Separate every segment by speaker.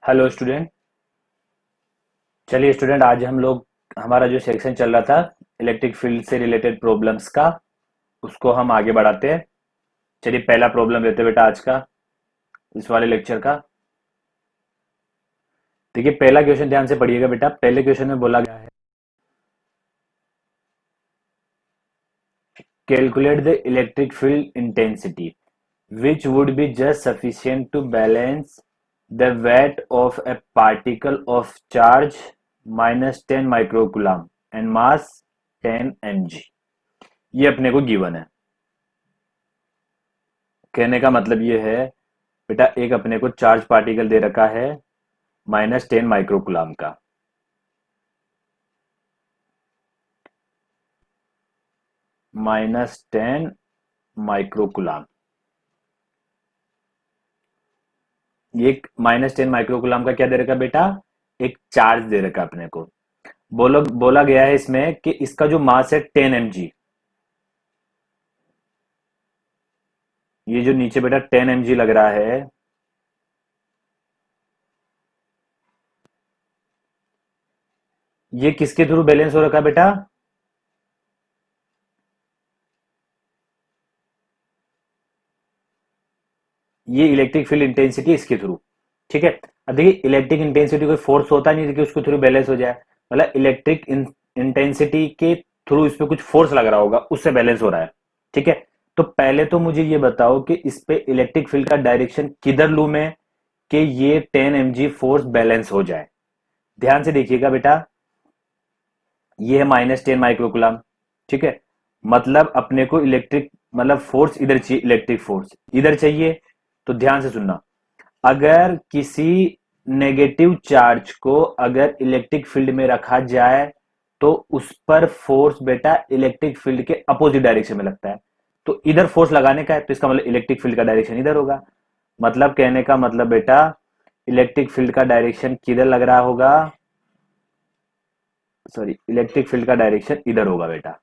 Speaker 1: Hello student. चलिए student, आज हम लोग हमारा जो सेक्शन चल रहा था इलेक्ट्रिक फील्ड से रिलेटेड प्रॉब्लम्स का, उसको हम आगे बढ़ाते हैं। चलिए पहला प्रॉब्लम लेते हैं बेटा आज का, इस वाले लेक्चर का। देखिए पहला क्वेश्चन ध्यान से पढ़िएगा बेटा। पहले क्वेश्चन में बोला गया है, calculate the electric field intensity which would be just sufficient to balance the weight of a particle of charge minus 10 microcoulomb and mass 10 mg। ये अपने को गिवन है। कहने का मतलब ये है बेटा, एक अपने को चार्ज पार्टिकल दे रखा है -10 माइक्रोकुलाम का। -10 माइक्रोकुलाम, ये -10 माइक्रोकुलाम का क्या दे रखा बेटा? एक चार्ज दे रखा अपने को। बोला गया है इसमें कि इसका जो मास है 10 mg। ये जो नीचे बेटा 10 mg लग रहा है, ये किसके थ्रू बैलेंस हो रखा है बेटा? ये इलेक्ट्रिक फील्ड इंटेंसिटी इसके थ्रू। ठीक है। अब देखिए इलेक्ट्रिक इंटेंसिटी कोई फोर्स होता नहीं कि उसके थ्रू बैलेंस हो जाए। मतलब इलेक्ट्रिक इंटेंसिटी के थ्रू इस पे कुछ फोर्स लग रहा होगा, उससे बैलेंस हो रहा है। ठीक है। तो पहले तो मुझे ये बताओ कि इस पे इलेक्ट्रिक फील्ड का डायरेक्शन किधर लूं मैं कि ये 10 mg फोर्स बैलेंस हो जाए। ध्यान से देखिएगा बेटा, ये है -10 माइक्रोकुलाम। ठीक है। मतलब अपने को इलेक्ट्रिक मतलब फोर्स इधर चाहिए, इलेक्ट्रिक फोर्स इधर चाहिए। तो ध्यान से सुनना, अगर किसी नेगेटिव चार्ज को अगर इलेक्ट्रिक फील्ड में रखा जाए तो उस पर फोर्स बेटा इलेक्ट्रिक फील्ड के अपोजिट डायरेक्शन में लगता है। तो इधर फोर्स लगाने का है तो इसका मतलब इलेक्ट्रिक फील्ड का डायरेक्शन इधर होगा। मतलब कहने का मतलब बेटा, इलेक्ट्रिक फील्ड का डायरेक्शन किधर लग रहा होगा? सॉरी, इलेक्ट्रिक फील्ड का डायरेक्शन इधर होगा बेटा।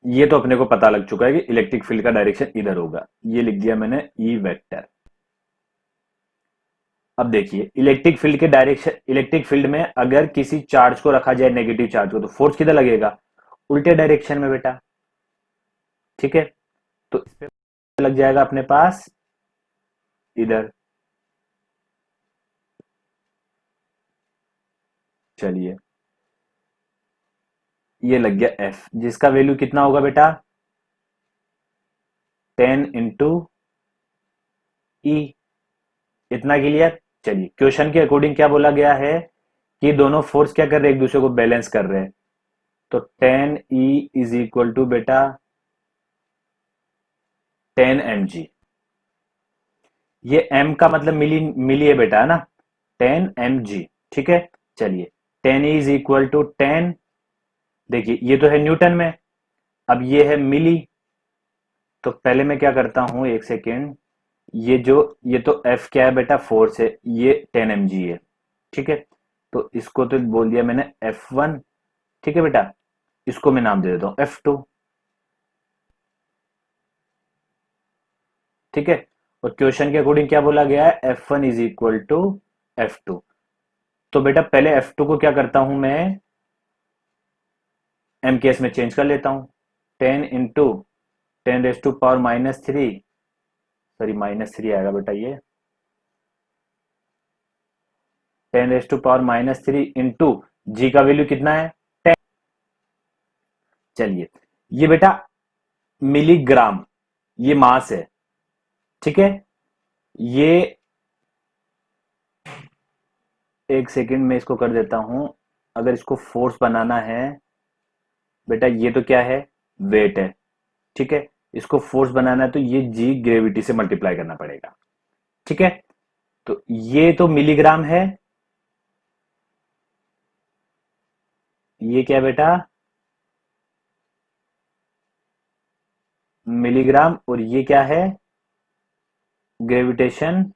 Speaker 1: ये तो अपने को पता लग चुका है कि इलेक्ट्रिक फील्ड का डायरेक्शन इधर होगा। ये लिख दिया मैंने ई वेक्टर। अब देखिए इलेक्ट्रिक फील्ड के डायरेक्शन, इलेक्ट्रिक फील्ड में अगर किसी चार्ज को रखा जाए, नेगेटिव चार्ज को, तो फोर्स किधर लगेगा? उल्टे डायरेक्शन में बेटा। ठीक है। तो इस पे लग जाएगा अपने पास इधर। चलिए, ये लग गया एफ, जिसका वैल्यू कितना होगा बेटा? 10 × ई। इतना क्लियर। चलिए क्वेश्चन के अकॉर्डिंग क्या बोला गया है कि दोनों फोर्स क्या कर रहे हैं, एक दूसरे को बैलेंस कर रहे हैं। तो 10 ई इज इक्वल टू बेटा 10 mg। ये m का मतलब मिली मिली है बेटा, है ना? 10 mg। ठीक है। चलिए 10 इज इक्वल टू 10। देखिए ये तो है न्यूटन में, अब ये है मिली। तो पहले मैं क्या करता हूं, एक सेकेंड। ये तो F क्या है बेटा? फोर्स है। ये 10 mg है। ठीक है। तो इसको तो बोल दिया मैंने F1। ठीक है बेटा। इसको मैं नाम दे देता हूं F2। ठीक है। और क्वेश्चन के अकॉर्डिंग क्या बोला गया है? F1 is equal to F2। तो बेटा पहले F2 को क्या करता हूं मैं, एम केस में चेंज कर लेता हूं। 10 × 10⁻³ सॉरी -3 आएगा बेटा। ये 10⁻³ इंटू जी का वैल्यू कितना है? 10। चलिए, ये बेटा मिलीग्राम, ये मास है। ठीक है। ये एक सेकंड में इसको कर देता हूं। अगर इसको फोर्स बनाना है बेटा, ये तो क्या है? वेट है। ठीक है। इसको फोर्स बनाना है तो ये जी ग्रेविटी से मल्टीप्लाई करना पड़ेगा। ठीक है। तो ये तो मिलीग्राम है। ये क्या बेटा? मिलीग्राम। और ये क्या है? Gravitation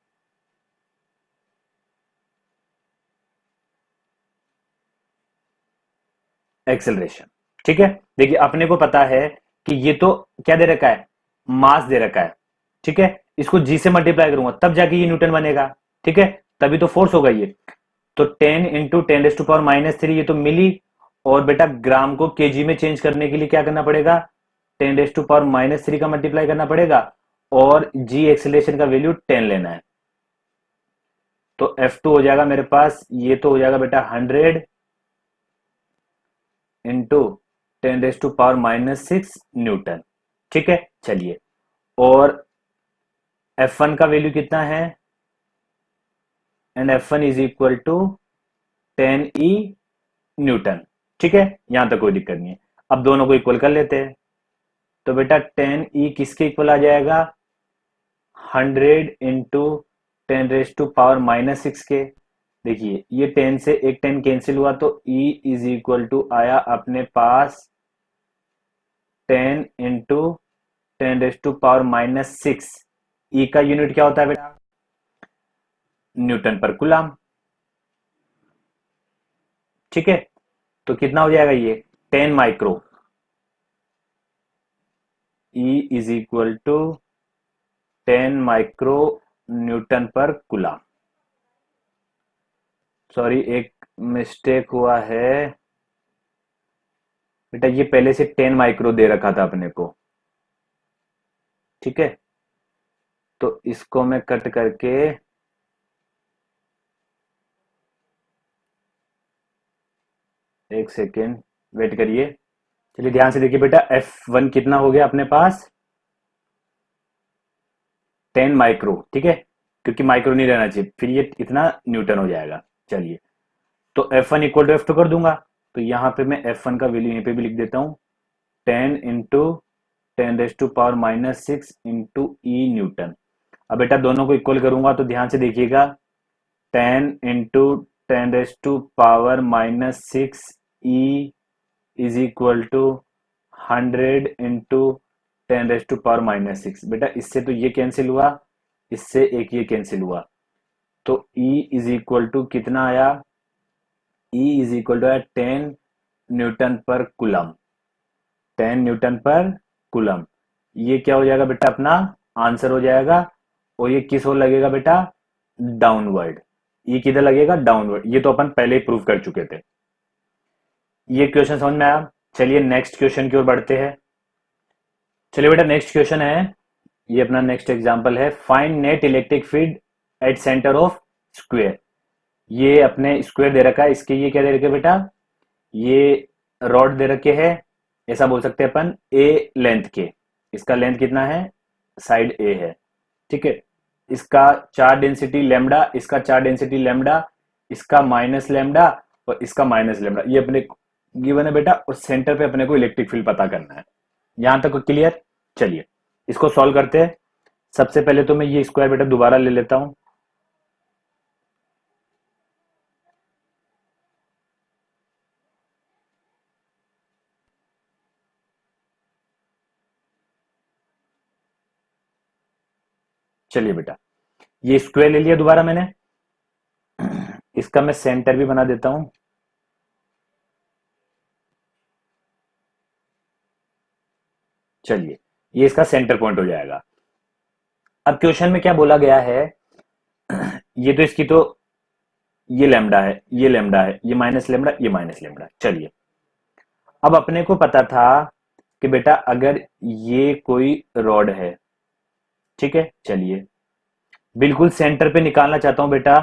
Speaker 1: acceleration. ठीक है। देखिए अपने को पता है कि ये तो क्या दे रखा है, मास दे रखा है, ठीक है, इसको जी से मल्टीप्लाई करूंगा तब जाके ये न्यूटन बनेगा, ठीक है, तभी तो फोर्स होगा ये। तो 10 इंटू 10⁻³ ये तो मिली, और बेटा ग्राम को केजी में चेंज करने के लिए क्या करना पड़ेगा, 10⁻³ का मल्टीप्लाई करना पड़ेगा, और जी एक्सेलरेशन का वैल्यू 10 लेना है। तो F2 हो जाएगा मेरे पास, ये तो हो जाएगा बेटा 100 इंटू 10⁻⁻6 न्यूटन, ठीक है। चलिए, और F1 का वैल्यू कितना है, and F1 is equal to 10 E newton, ठीक है, यहां तक कोई दिक्कत नहीं है। अब दोनों को इक्वल कर लेते हैं, तो बेटा 10 E किसके इक्वल आ जाएगा, 100 इंटू 10⁻⁻6 के। देखिए ये 10 से एक 10 कैंसिल हुआ, तो E इज इक्वल टू आया अपने पास 10 इंटू 10⁻⁻6। E का यूनिट क्या होता है बेटा, न्यूटन पर कूलम, ठीक है। तो कितना हो जाएगा ये 10 micro, E is equal to 10 micro newton per coulomb. Sorry, एक मिस्टेक हुआ है बेटा, ये पहले से 10 माइक्रो दे रखा था अपने को, ठीक है। तो इसको मैं कट करके, एक सेकेंड वेट करिए। चलिए ध्यान से देखिए बेटा, F1 कितना हो गया अपने पास, 10 माइक्रो, ठीक है, क्योंकि माइक्रो नहीं रहना चाहिए, फिर ये इतना न्यूटन हो जाएगा। चलिए, तो F1 इक्वल टू F2 कर दूंगा, तो यहां पे मैं F1 का वैल्यू यहीं पे भी लिख देता हूं, 10 इंटू 10⁻⁻6 इंटू ई न्यूटन। अब बेटा दोनों को इक्वल करूंगा, तो ध्यान से देखिएगा, 10 into 10⁻⁻6 E is equal to 100 into 10⁻⁻6। बेटा इससे तो ये कैंसिल हुआ, इससे एक ये कैंसिल हुआ, तो E इज इक्वल टू कितना आया, E is equal to 10 newton per coulomb, 10 newton per coulomb. ये क्या हो जाएगा बेटा, अपना आंसर हो जाएगा। और ये किस ओर लगेगा बेटा, डाउनवर्ड। ये किधर लगेगा, डाउनवर्ड। ये तो अपन पहले ही प्रूव कर चुके थे। ये क्वेश्चन समझ में आया। चलिए नेक्स्ट क्वेश्चन की ओर बढ़ते हैं। चलिए बेटा नेक्स्ट क्वेश्चन है, ये अपना नेक्स्ट एग्जांपल है, find net electric field at centre of square. ये अपने स्क्वायर दे रखा है, इसके ये क्या दे रखे बेटा, ये रॉड दे रखे है, ऐसा बोल सकते हैं अपन, ए लेंथ के। इसका लेंथ कितना है, साइड ए है, ठीक है। इसका चार डेंसिटी लैम्डा, इसका चार डेंसिटी लैम्डा, इसका माइनस लैम्डा, और इसका माइनस लैम्डा, ये अपने गिवन है बेटा। और सेंटर पे अपने को इलेक्ट्रिक फील्ड पता करना है। यहां तक क्लियर। चलिए इसको सॉल्व करते हैं। सबसे पहले तो मैं ये स्क्वायर बेटा दोबारा ले लेता हूं। चलिए बेटा ये स्क्वायर ले लिया दोबारा मैंने, इसका मैं सेंटर भी बना देता हूं। चलिए ये इसका सेंटर पॉइंट हो जाएगा। अब क्वेश्चन में क्या बोला गया है, ये तो इसकी तो ये लैम्डा है, ये लैम्डा है, ये माइनस लैम्डा, ये माइनस लैम्डा। चलिए अब अपने को पता था कि बेटा अगर ये कोई रॉड है, ठीक है, चलिए बिल्कुल सेंटर पे निकालना चाहता हूं बेटा,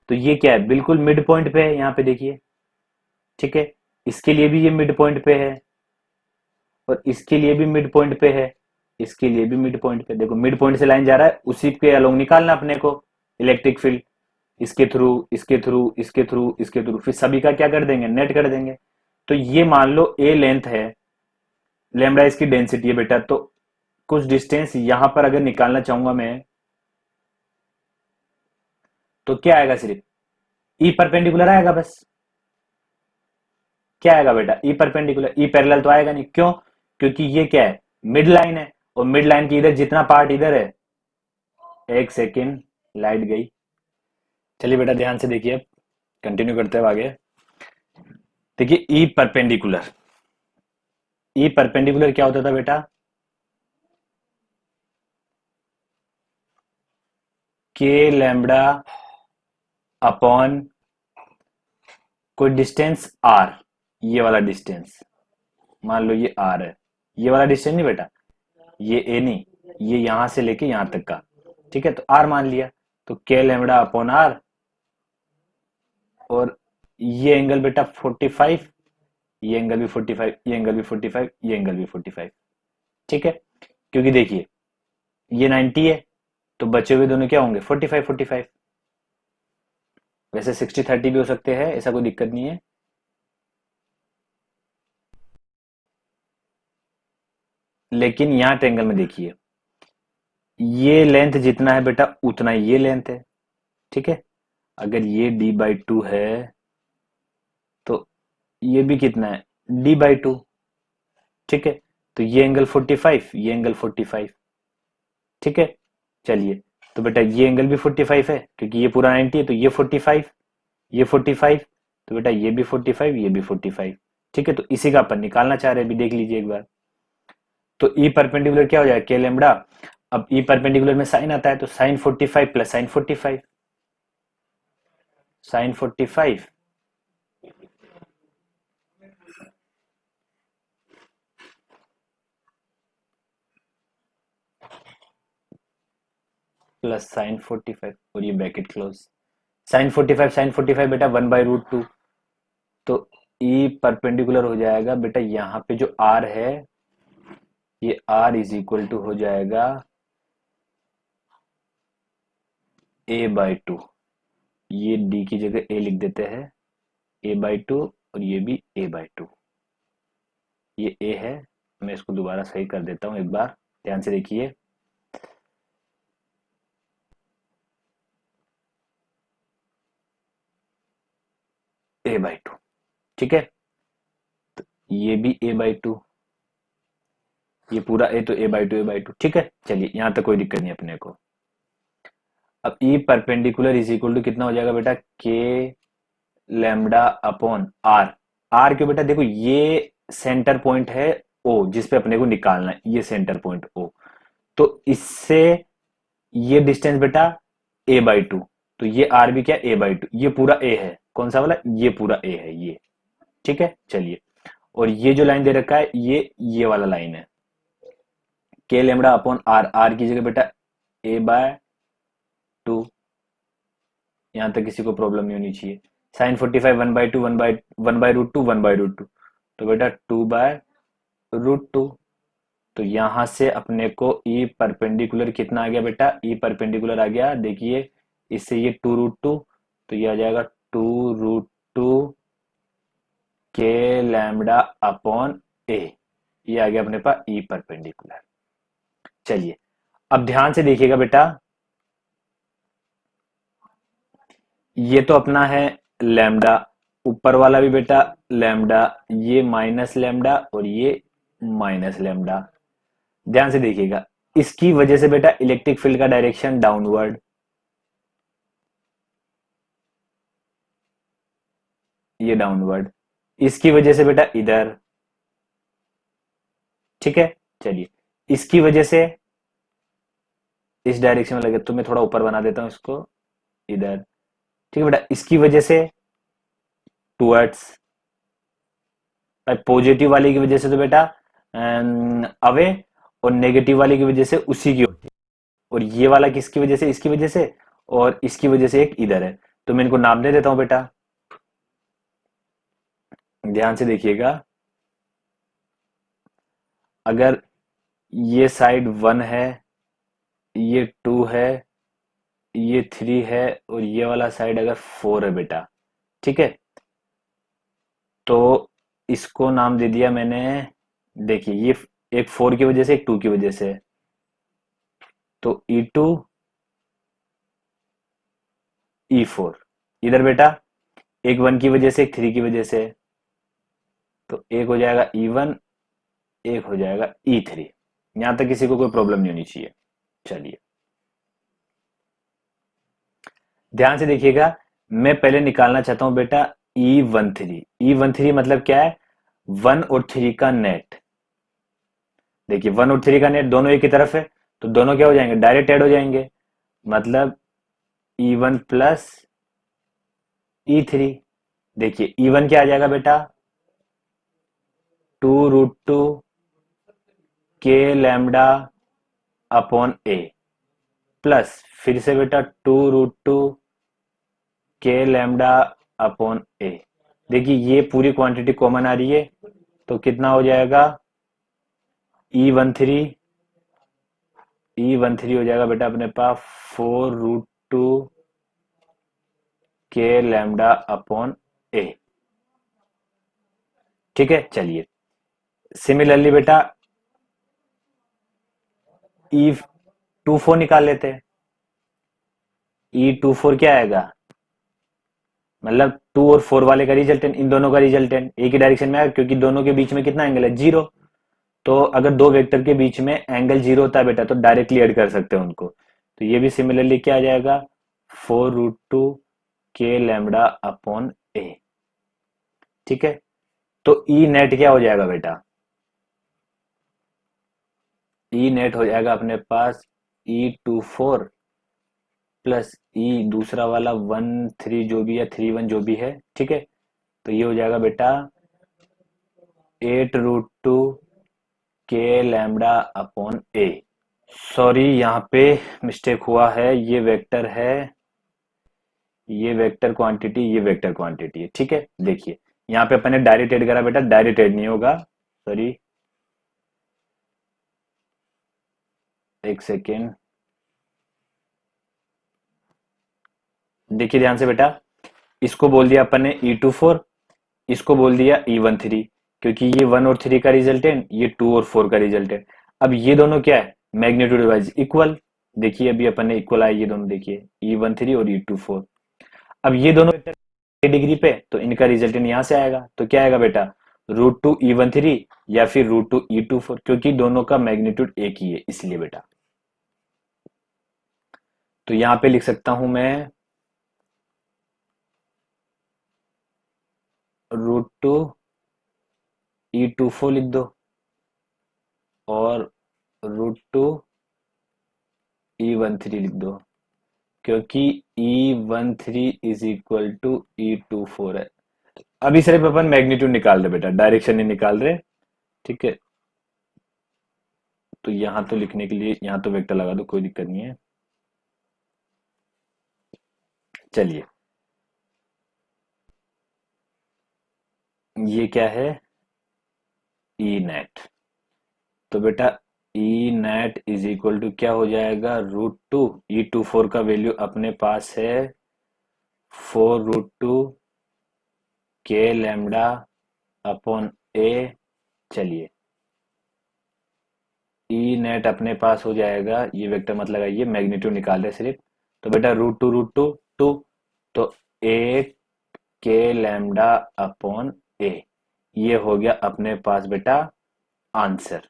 Speaker 1: तो ये क्या है, बिल्कुल मिड पॉइंट पे है, यहां पे देखिए, ठीक है। इसके लिए भी ये मिड पॉइंट पे है, और इसके लिए भी मिड पॉइंट पे है, इसके लिए भी मिड पॉइंट पे। देखो मिड पॉइंट से लाइन जा रहा है, उसी के अलोंग निकालना अपने को इलेक्ट्रिक फील्ड, इसके थ्रू, इसके थ्रू, इसके थ्रू, इसके थ्रू, फिर सभी का क्या कर देंगे, नेट कर देंगे। तो ये मान लो ए लेंथ है, लैम्डा इसकी डेंसिटी है बेटा, तो कुछ डिस्टेंस यहां पर अगर निकालना चाहूंगा मैं, तो क्या आएगा, सिर्फ ई परपेंडिकुलर आएगा बस। क्या आएगा बेटा, ई परपेंडिकुलर, ई पैरेलल तो आएगा नहीं। क्यों, क्योंकि ये क्या है, मिड लाइन है, और मिड लाइन की इधर जितना पार्ट इधर है, एक सेकेंड लाइट गई। चलिए बेटा ध्यान से देखिए, कंटिन्यू करते हैं आगे। देखिए ई परपेंडिकुलर, ई परपेंडिकुलर क्या होता था बेटा, के लैम्बडा अपॉन कोई डिस्टेंस आर, ये वाला डिस्टेंस मान लो ये आर है, ये वाला डिस्टेंस नहीं बेटा, ये ए नहीं, ये यहां से लेके यहां तक का, ठीक है, तो आर मान लिया, तो के लैम्बडा अपॉन आर, और ये एंगल बेटा 45, ये एंगल भी 45, ये एंगल भी 45, ये एंगल भी 45, ठीक है, क्योंकि देखिए ये 90 है, तो बचे हुए दोनों क्या होंगे 45 45। वैसे 60-30 भी हो सकते हैं, ऐसा कोई दिक्कत नहीं है, लेकिन यहां ट्रायंगल में देखिए ये लेंथ जितना है बेटा उतना ही ये लेंथ है, ठीक है, अगर ये d/2 है तो ये भी कितना है d/2, ठीक है, तो ये एंगल 45, ये एंगल 45, ठीक है, चलिए, तो बेटा ये एंगल भी 45 है क्योंकि ये पूरा 90 है, तो ये 45, ये 45, तो बेटा ये भी 45, ये भी 45, ठीक है, तो इसी का अपन निकालना चाह रहे हैं, अभी देख लीजिए एक बार, तो ई परपेंडिकुलर क्या हो जाएगा के लेमडा, अब ई परपेंडिकुलर में साइन आता है, तो sine 45 plus sine 45, sine 45 plus sine 45, और ये ब्रैकेट क्लोज, साइन 45 बेटा 1/√2, तो ई परपेंडिकुलर हो जाएगा बेटा यहाँ पे जो आर है, ये आर इज इक्वल टू हो जाएगा a/2, ये d की जगह a लिख देते हैं, a/2, और ये भी a/2, ये a है, मैं इसको दोबारा सही कर देता हूं एक बार, ध्यान से देखिए, a/2, ठीक है, तो ये भी a/2, ये पूरा a, तो a/2, ठीक है, चलिए यहां तक कोई दिक्कत नहीं अपने को। अब E perpendicular is equal to कितना हो जाएगा बेटा के लैम्डा अपॉन आर, आर क्यों बेटा, देखो ये सेंटर पॉइंट है ओ जिस पे अपने को निकालना है, ये सेंटर पॉइंट ओ, तो इससे ये डिस्टेंस बेटा a/2, तो ये आर भी क्या a/2, ये पूरा a है, कौन सा वाला, ये पूरा a है ये, ठीक है, चलिए, और ये जो लाइन दे रखा है ये वाला लाइन है, के लेमडा अपॉन आर, आर की जगह बेटा a/2, यहां तक किसी को प्रॉब्लम नहीं होनी चाहिए, साइन 45 1/2 1/√2 1/√2, तो बेटा 2/√2, तो यहां से अपने को ई परपेंडिकुलर कितना आ गया बेटा, ई परपेंडिकुलर आ गया, देखिए इससे ये 2√2, तो ये आ जाएगा 2√2 के लैम्डा अपॉन ए, ये आ गया अपने पास ई परपेंडिकुलर। चलिए अब ध्यान से देखिएगा बेटा, ये तो अपना है लैम्डा, ऊपर वाला भी बेटा लैम्डा, ये माइनस लैम्डा और ये माइनस लैम्डा, ध्यान से देखिएगा, इसकी वजह से बेटा इलेक्ट्रिक फील्ड का डायरेक्शन डाउनवर्ड, ये डाउनवर्ड, इसकी वजह से बेटा इधर, ठीक है, चलिए, इसकी वजह से इस डायरेक्शन में लगे, तो मैं थोड़ा ऊपर बना देता हूं इसको, इधर, ठीक है बेटा, इसकी वजह से टूवर्ड्स, पॉजिटिव वाले की वजह से तो बेटा अवे, और नेगेटिव वाले की वजह से उसी की, और ये वाला किसकी वजह से, इसकी वजह से, और इसकी वजह से एक इधर है, तो मैं इनको नाम दे देता हूं बेटा, ध्यान से देखिएगा, अगर ये साइड 1 है, ये 2 है, ये 3 है, और ये वाला साइड अगर 4 है बेटा, ठीक है, तो इसको नाम दे दिया मैंने, देखिए ये एक 4 की वजह से, एक 2 की वजह से, तो E2 E4, इधर बेटा एक 1 की वजह से, एक 3 की वजह से, तो एक हो जाएगा E1, एक हो जाएगा E3, यहां तक किसी को कोई प्रॉब्लम नहीं होनी चाहिए। चलिए ध्यान से देखिएगा, मैं पहले निकालना चाहता हूं बेटा E13, E13 मतलब क्या है, 1 और 3 का नेट, देखिए 1 और 3 का नेट दोनों एक ही तरफ है, तो दोनों क्या हो जाएंगे डायरेक्ट ऐड हो जाएंगे, मतलब E1 प्लस E3। देखिए E1 क्या आ जाएगा बेटा, 2√2 के लैम्डा अपॉन ए, प्लस फिर से बेटा 2√2 के लैम्डा अपॉन ए। देखिए ये पूरी क्वांटिटी कॉमन आ रही है, तो कितना हो जाएगा, ई वन थ्री हो जाएगा बेटा अपने पास 4√2 के लैम्डा अपॉन ए। ठीक है, चलिए सिमिलरली बेटा E24 निकाल लेते हैं। E24 क्या आएगा, मतलब 2 और 4 वाले का रिजल्टेंट, इन दोनों का रिजल्टेंट एक ही डायरेक्शन में आएगा, क्योंकि दोनों के बीच में कितना एंगल है, 0। तो अगर दो वेक्टर के बीच में एंगल 0 होता है बेटा, तो डायरेक्टली ऐड कर सकते हैं उनको। तो ये भी सिमिलरली क्या आ जाएगा, 4√2 के लैम्डा अपॉन ए। ठीक है, तो ई नेट क्या हो जाएगा बेटा, ई नेट हो जाएगा अपने पास E24 प्लस ई दूसरा वाला 1 3 जो भी है, 3 1 जो भी है। ठीक है, तो ये हो जाएगा बेटा 8√2 के लैम्डा अपॉन ए। सॉरी, यहाँ पे मिस्टेक हुआ है, ये वेक्टर है, ये वेक्टर क्वांटिटी, ये वेक्टर क्वांटिटी है। ठीक है, देखिए यहाँ पे अपन ने डायरेक्ट ऐड करा बेटा, डायरेक्ट ऐड नहीं होगा, सॉरी, एक सेकेंड। देखिए ध्यान से बेटा, इसको बोल दिया अपन ने E24, इसको बोल दिया E13, क्योंकि ये 1 और 3 का रिजल्टेंट, ये 2 और 4 का रिजल्टेंट। अब ये दोनों क्या है, मैग्नीट्यूड वाइज इक्वल। देखिए अभी अपन ने इक्वल आया, ये दोनों देखिए E13 और E24। अब ये दोनों वेक्टर डिग्री पे, तो इनका रिजल्टेंट यहां से आएगा, तो क्या आएगा बेटा, √2 E13 या फिर √2 E24, क्योंकि दोनों का मैग्नीट्यूड एक ही है, इसलिए बेटा। तो यहां पे लिख सकता हूं मैं √2 E24 लिख दो, और √2 E13 लिख दो, क्योंकि E13 is equal to E24 है। अभी सिर्फ अपन मैग्नीट्यूड निकाल रहे बेटा, डायरेक्शन नहीं निकाल रहे। ठीक है, तो यहां तो लिखने के लिए यहां तो वेक्टर लगा दो, कोई दिक्कत नहीं है। चलिए, ये क्या है, ई नेट। तो बेटा E net is equal to क्या हो जाएगा, √2 E24 का वैल्यू अपने पास है 4√2 के लैम्डा अपॉन ए। चलिए ई नेट अपने पास हो जाएगा, ये वेक्टर मत लगाइए, मैग्नीट्यूड निकाल रहे सिर्फ। तो बेटा √2 तो 8 के लैम्डा अपॉन ए, ये हो गया अपने पास बेटा आंसर।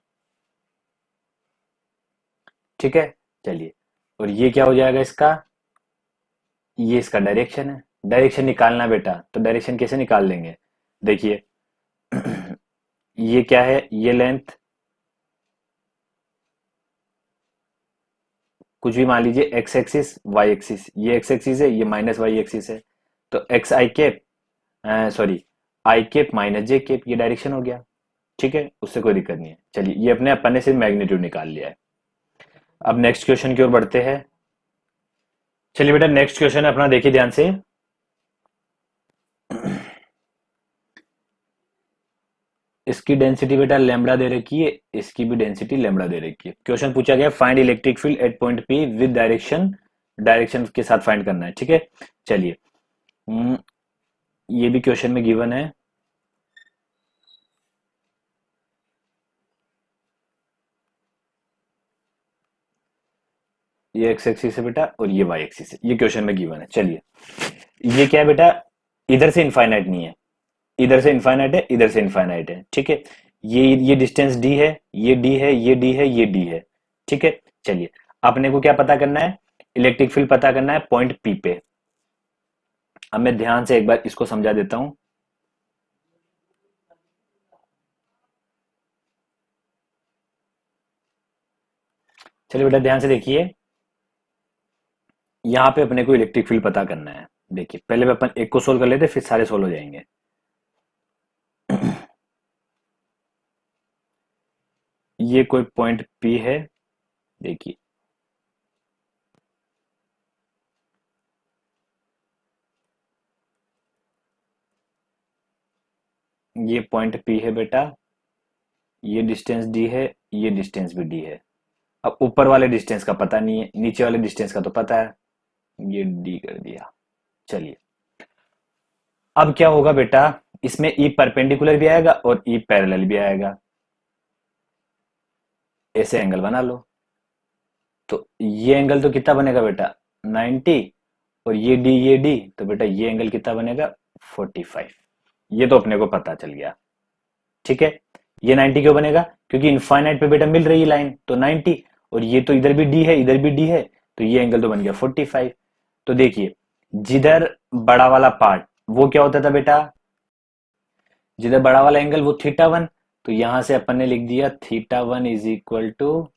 Speaker 1: ठीक है, चलिए, और ये क्या हो जाएगा इसका, ये इसका डायरेक्शन है। डायरेक्शन निकालना बेटा, तो डायरेक्शन कैसे निकाल लेंगे, देखिए ये क्या है, ये लेंथ, कुछ भी मान लीजिए, एक्स एक्सिस वाई एक्सिस, ये एक्स एक्सिस है, ये माइनस वाई एक्सिस है। तो एक्स आई कैप, सॉरी, आई कैप माइनस जे कैप, ये डायरेक्शन हो गया। ठीक है, उससे कोई दिक्कत नहीं है। चलिए, ये अपने अपन ने सिर्फ मैग्नीट्यूड निकाल लिया है। अब नेक्स्ट क्वेश्चन की ओर बढ़ते हैं। चलिए बेटा, नेक्स्ट क्वेश्चन अपना देखिए ध्यान से। इसकी डेंसिटी बेटा लैम्बडा दे रखी है, इसकी भी डेंसिटी लैम्बडा दे रखी है। क्वेश्चन पूछा गया find electric field at point P with direction, direction के साथ फाइंड करना है। ठीक है, चलिए, हम्म, ये भी क्वेश्चन में गिवन है। ये एक्स एक्सिस है बेटा, और ये वाई एक्सिस है, ये क्वेश्चन में गिवन है। चलिए, ये क्या है बेटा, इधर से इनफाइनाइट नहीं है, इधर से इनफाइनाइट है, इधर से इनफाइनाइट है। ठीक है, ये डिस्टेंस डी है, ये डी है, ये डी है, ये डी है। ठीक है, चलिए, अपने को क्या पता करना है, इलेक्ट्रिक फील्ड पता करना है पॉइंट पी पे। अब मैं ध्यान से एक बार इसको समझा देता हूं। चलिए बेटा ध्यान से देखिए, यहाँ पे अपने को इलेक्ट्रिक फील्ड पता करना है। देखिए पहले अपन एक को सोल्व कर लेते, फिर सारे सोल्व हो जाएंगे। ये कोई पॉइंट P है, देखिए ये पॉइंट P है बेटा, ये डिस्टेंस D है, ये डिस्टेंस भी D है। अब ऊपर वाले डिस्टेंस का पता नहीं है, नीचे वाले डिस्टेंस का तो पता है, ये D कर दिया। चलिए अब क्या होगा बेटा, इसमें E परपेंडिकुलर भी आएगा और E पैरेलल भी आएगा। ऐसे एंगल बना लो, तो ये एंगल तो कितना बनेगा बेटा 90, और ये डी, तो बेटा ये एंगल कितना बनेगा 45। ये तो अपने को पता चल गया। ठीक है, ये 90 क्यों बनेगा, क्योंकि इनफाइनाइट पे बेटा मिल रही है लाइन तो 90, और ये तो इधर भी डी है इधर भी डी है, तो ये एंगल तो बन गया 45। तो देखिए जिधर बड़ा वाला पार्ट वो क्या होता था बेटा, जिधर बड़ा वाला एंगल वो थीटा 1, तो यहां से अपन ने लिख दिया theta 1 is equal to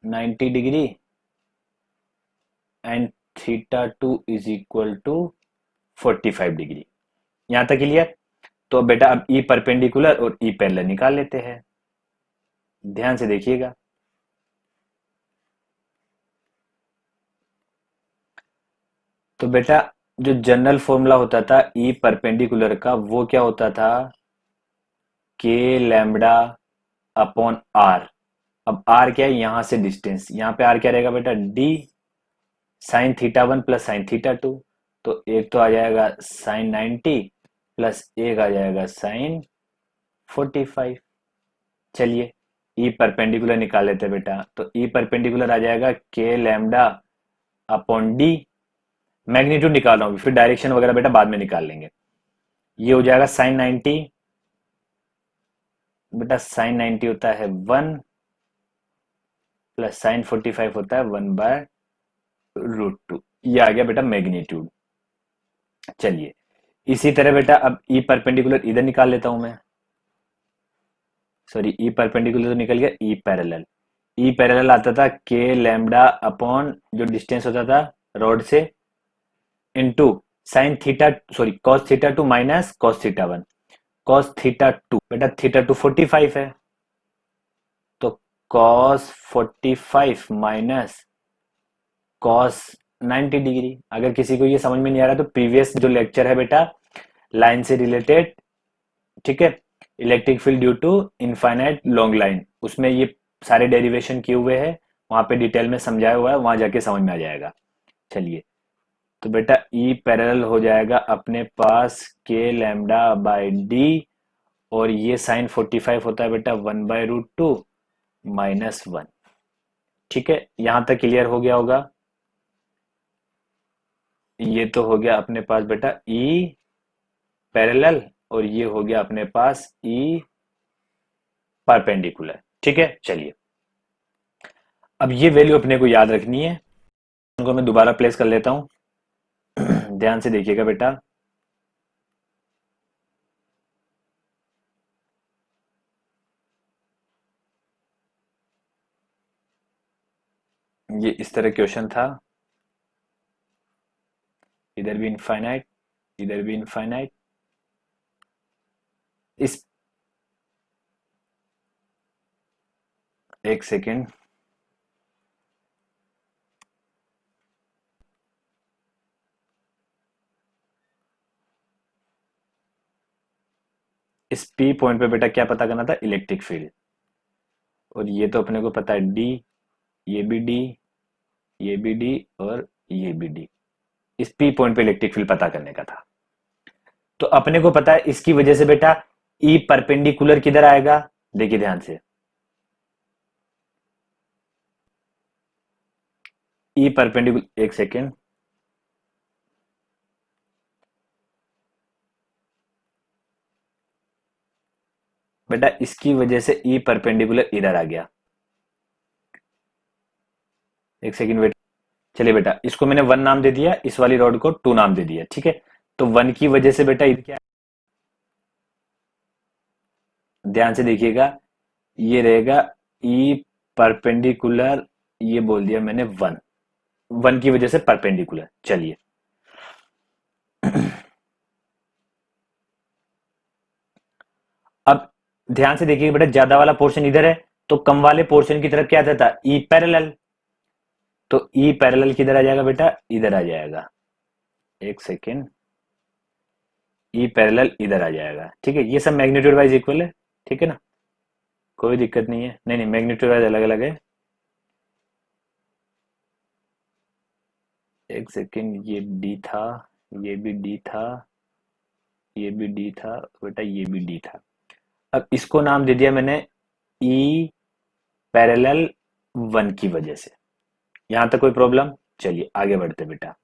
Speaker 1: 90 degree and theta 2 is equal to 45 degree. यहां तक क्लियर। तो अब बेटा अब ई परपेंडिकुलर और ई पैरेलल निकाल लेते हैं, ध्यान से देखिएगा। तो बेटा जो जनरल फॉर्मूला होता था ई परपेंडिकुलर का वो क्या होता था, के लैम्बडा अपॉन आर। अब आर क्या है, यहां से डिस्टेंस, यहां पे आर क्या रहेगा बेटा डी sin θ1 प्लस sin θ2। तो एक तो आ जाएगा sin 90 प्लस एक आ जाएगा sin 45। चलिए ई परपेंडिकुलर निकाल लेते हैं बेटा, तो ई परपेंडिकुलर आ जाएगा के लैम्बडा अपॉन डी। मैग्नीट्यूड निकाल रहा हूँ, फिर डायरेक्शन वगैरह बेटा बाद में निकाल लेंगे। ये हो जाएगा sin 90, बेटा sin 90 होता है 1 प्लस sin 45 होता है 1/√2। ये आ गया बेटा मैग्नीट्यूड। चलिए इसी तरह बेटा अब ई परपेंडिकुलर इधर निकाल लेता हूं मैं, सॉरी ई परपेंडिकुलर तो निकल गया, ई पैरेलल। ई पैरेलल आता था के लैम्बडा अपॉन जो डिस्टेंस होता था रॉड से into cos θ2 minus cos θ1। cos θ2 बेटा θ2 45 है, तो cos 45 माइनस cos 90 डिग्री। अगर किसी को ये समझ में नहीं आ रहा तो प्रीवियस जो लेक्चर है बेटा लाइन से रिलेटेड, ठीक है, electric field due to infinite long line, उसमें ये सारे डेरिवेशन किए हुए हैं, वहां पे डिटेल में समझाया हुआ है, वहां जाके समझ में आ जाएगा। चलिए तो बेटा ई पैरेलल हो जाएगा अपने पास के लैम्डा बाय डी, और ये sin 45 होता है बेटा 1/√2 -1। ठीक है, यहां तक क्लियर हो गया होगा। ये तो हो गया अपने पास बेटा ई पैरेलल, और ये हो गया अपने पास ई परपेंडिकुलर। ठीक है, चलिए अब ये वैल्यू अपने को याद रखनी है, उनको मैं दोबारा प्लेस कर लेता हूं। ध्यान से देखिएगा बेटा, ये इस तरह क्वेश्चन था, इधर भी इनफाइनाइट इधर भी इनफाइनाइट। इस एक सेकेंड, इस पी पॉइंट पे बेटा क्या पता करना था, इलेक्ट्रिक फील्ड। और ये तो अपने को पता है डी, ये भी डी, ये भी डी, और ये भी डी। इस पी पॉइंट पे इलेक्ट्रिक फील्ड पता करने का था। तो अपने को पता है इसकी वजह से बेटा ई परपेंडिकुलर किधर आएगा, देखिए ध्यान से, ई परपेंडिकुलर, एक सेकेंड, बेटा इसकी वजह से ई परपेंडिकुलर इधर आ गया। एक सेकेंड वेट, चलिए बेटा इसको मैंने 1 नाम दे दिया, इस वाली रॉड को 2 नाम दे दिया। ठीक है, तो 1 की वजह से बेटा इधर क्या, ध्यान से देखिएगा, ये रहेगा ई परपेंडिकुलर, ये बोल दिया मैंने 1। वन की वजह से परपेंडिकुलर। चलिए अब ध्यान से देखिए बेटा, ज्यादा वाला पोर्शन इधर है तो कम वाले पोर्शन की तरफ क्या आता था, ई पैरेलल। तो ई पैरेलल किधर आ जाएगा बेटा, इधर आ जाएगा। एक सेकेंड, ई पैरेलल इधर आ जाएगा। ठीक है, ये सब मैग्नीट्यूड वाइज इक्वल है। ठीक है ना, कोई दिक्कत नहीं है। नहीं नहीं, मैग्नीट्यूड वाइज अलग अलग है। एक सेकेंड, ये डी था, ये भी डी था, ये भी डी था बेटा, ये भी डी था। अब इसको नाम दे दिया मैंने ई पैरेलल वन की वजह से। यहां तक कोई प्रॉब्लम? चलिए आगे बढ़ते बेटा।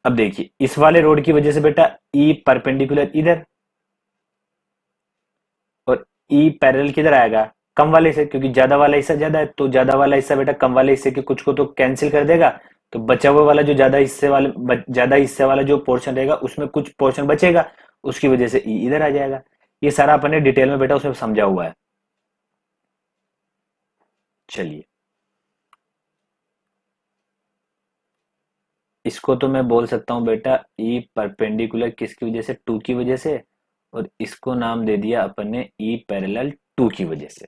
Speaker 1: अब देखिए इस वाले रोड की वजह से बेटा ई परपेंडिकुलर इधर, और ई पैरेलल किधर आएगा, कम वाले से, क्योंकि ज्यादा वाला हिस्सा ज्यादा है तो ज्यादा वाला हिस्सा बेटा कम वाले हिस्से के कुछ को तो कैंसिल कर देगा। तो बचा हुआ वाला जो ज्यादा हिस्से वाला जो पोर्शन रहेगा उसमें कुछ पोर्शन बचेगा, उसकी वजह से ई इधर आ जाएगा। ये सारा अपने डिटेल में बेटा उसमें समझा हुआ है। चलिए इसको तो मैं बोल सकता हूं बेटा ई परपेंडिकुलर किसकी वजह से, टू की वजह से, और इसको नाम दे दिया अपन ने ई पैरेलल टू की वजह से।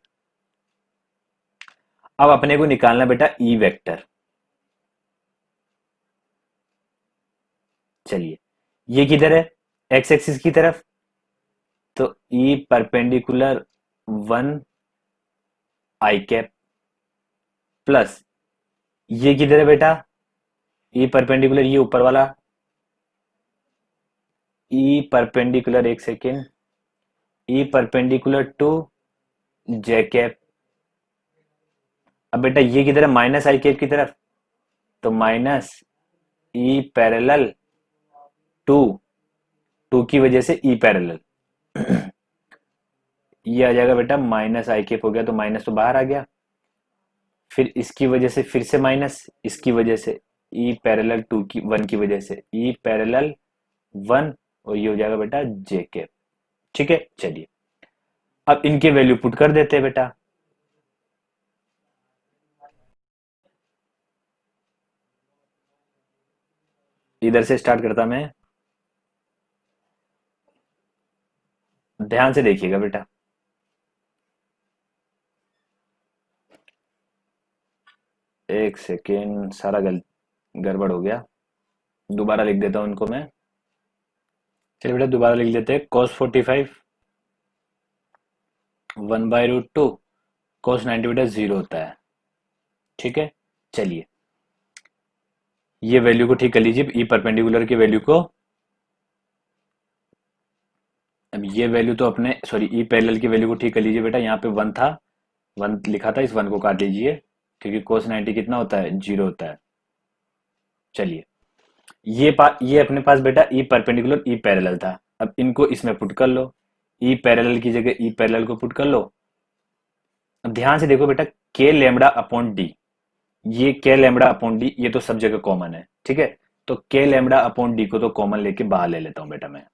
Speaker 1: अब अपने को निकालना बेटा ई वेक्टर। चलिए ये किधर है, एक्स एक्सिस की तरफ। तो E perpendicular one i cap plus, ये किधर है बेटा, ई परपेंडिकुलर ये ऊपर वाला, ई परपेंडिकुलर, एक second, E perpendicular two j cap. अब बेटा ये किधर है, माइनस आई कैप की तरफ। तो minus E parallel two, two की वजह से ई पैरेलल। ये आ जाएगा बेटा माइनस आई कैप, हो गया तो माइनस तो बाहर आ गया। फिर इसकी वजह से फिर से माइनस, इसकी वजह से ई पैरेलल टू की वन की वजह से ई पैरेलल वन, और ये हो जाएगा बेटा जे कैप। ठीक है, चलिए अब इनके वैल्यू पुट कर देते हैं बेटा। इधर से स्टार्ट करता मैं, ध्यान से देखिएगा बेटा। एक सेकेंड, सारा गड़बड़ हो गया। दोबारा लिख देता हूं इनको मैं। चलिए बेटा दोबारा लिख देते हैं, cos 45 one by root two, cos 90 बेटा जीरो होता है। ठीक है, चलिए ये वैल्यू को ठीक कर लीजिए, ई परपेंडिकुलर की वैल्यू को। अब ये वैल्यू तो अपने, सॉरी ई पैरेलल की वैल्यू को ठीक कर लीजिए बेटा। यहाँ पे वन था, वन लिखा था, इस वन को काट लीजिए, क्योंकि cos 90 कितना होता है, जीरो होता है। चलिए ये अपने पास बेटा ई परपेंडिकुलर ई पैरेलल था। अब इनको इसमें पुट कर लो, ई पैरेलल की जगह ई पैरेलल को पुट कर लो। अब ध्यान से देखो बेटा, के लेमडा अपॉन डी, ये के लेमडा अपॉन डी ये तो सब जगह कॉमन है। ठीक है, तो के लेमडा अपॉन डी को तो कॉमन लेके बाहर ले लेता हूं बेटा मैं।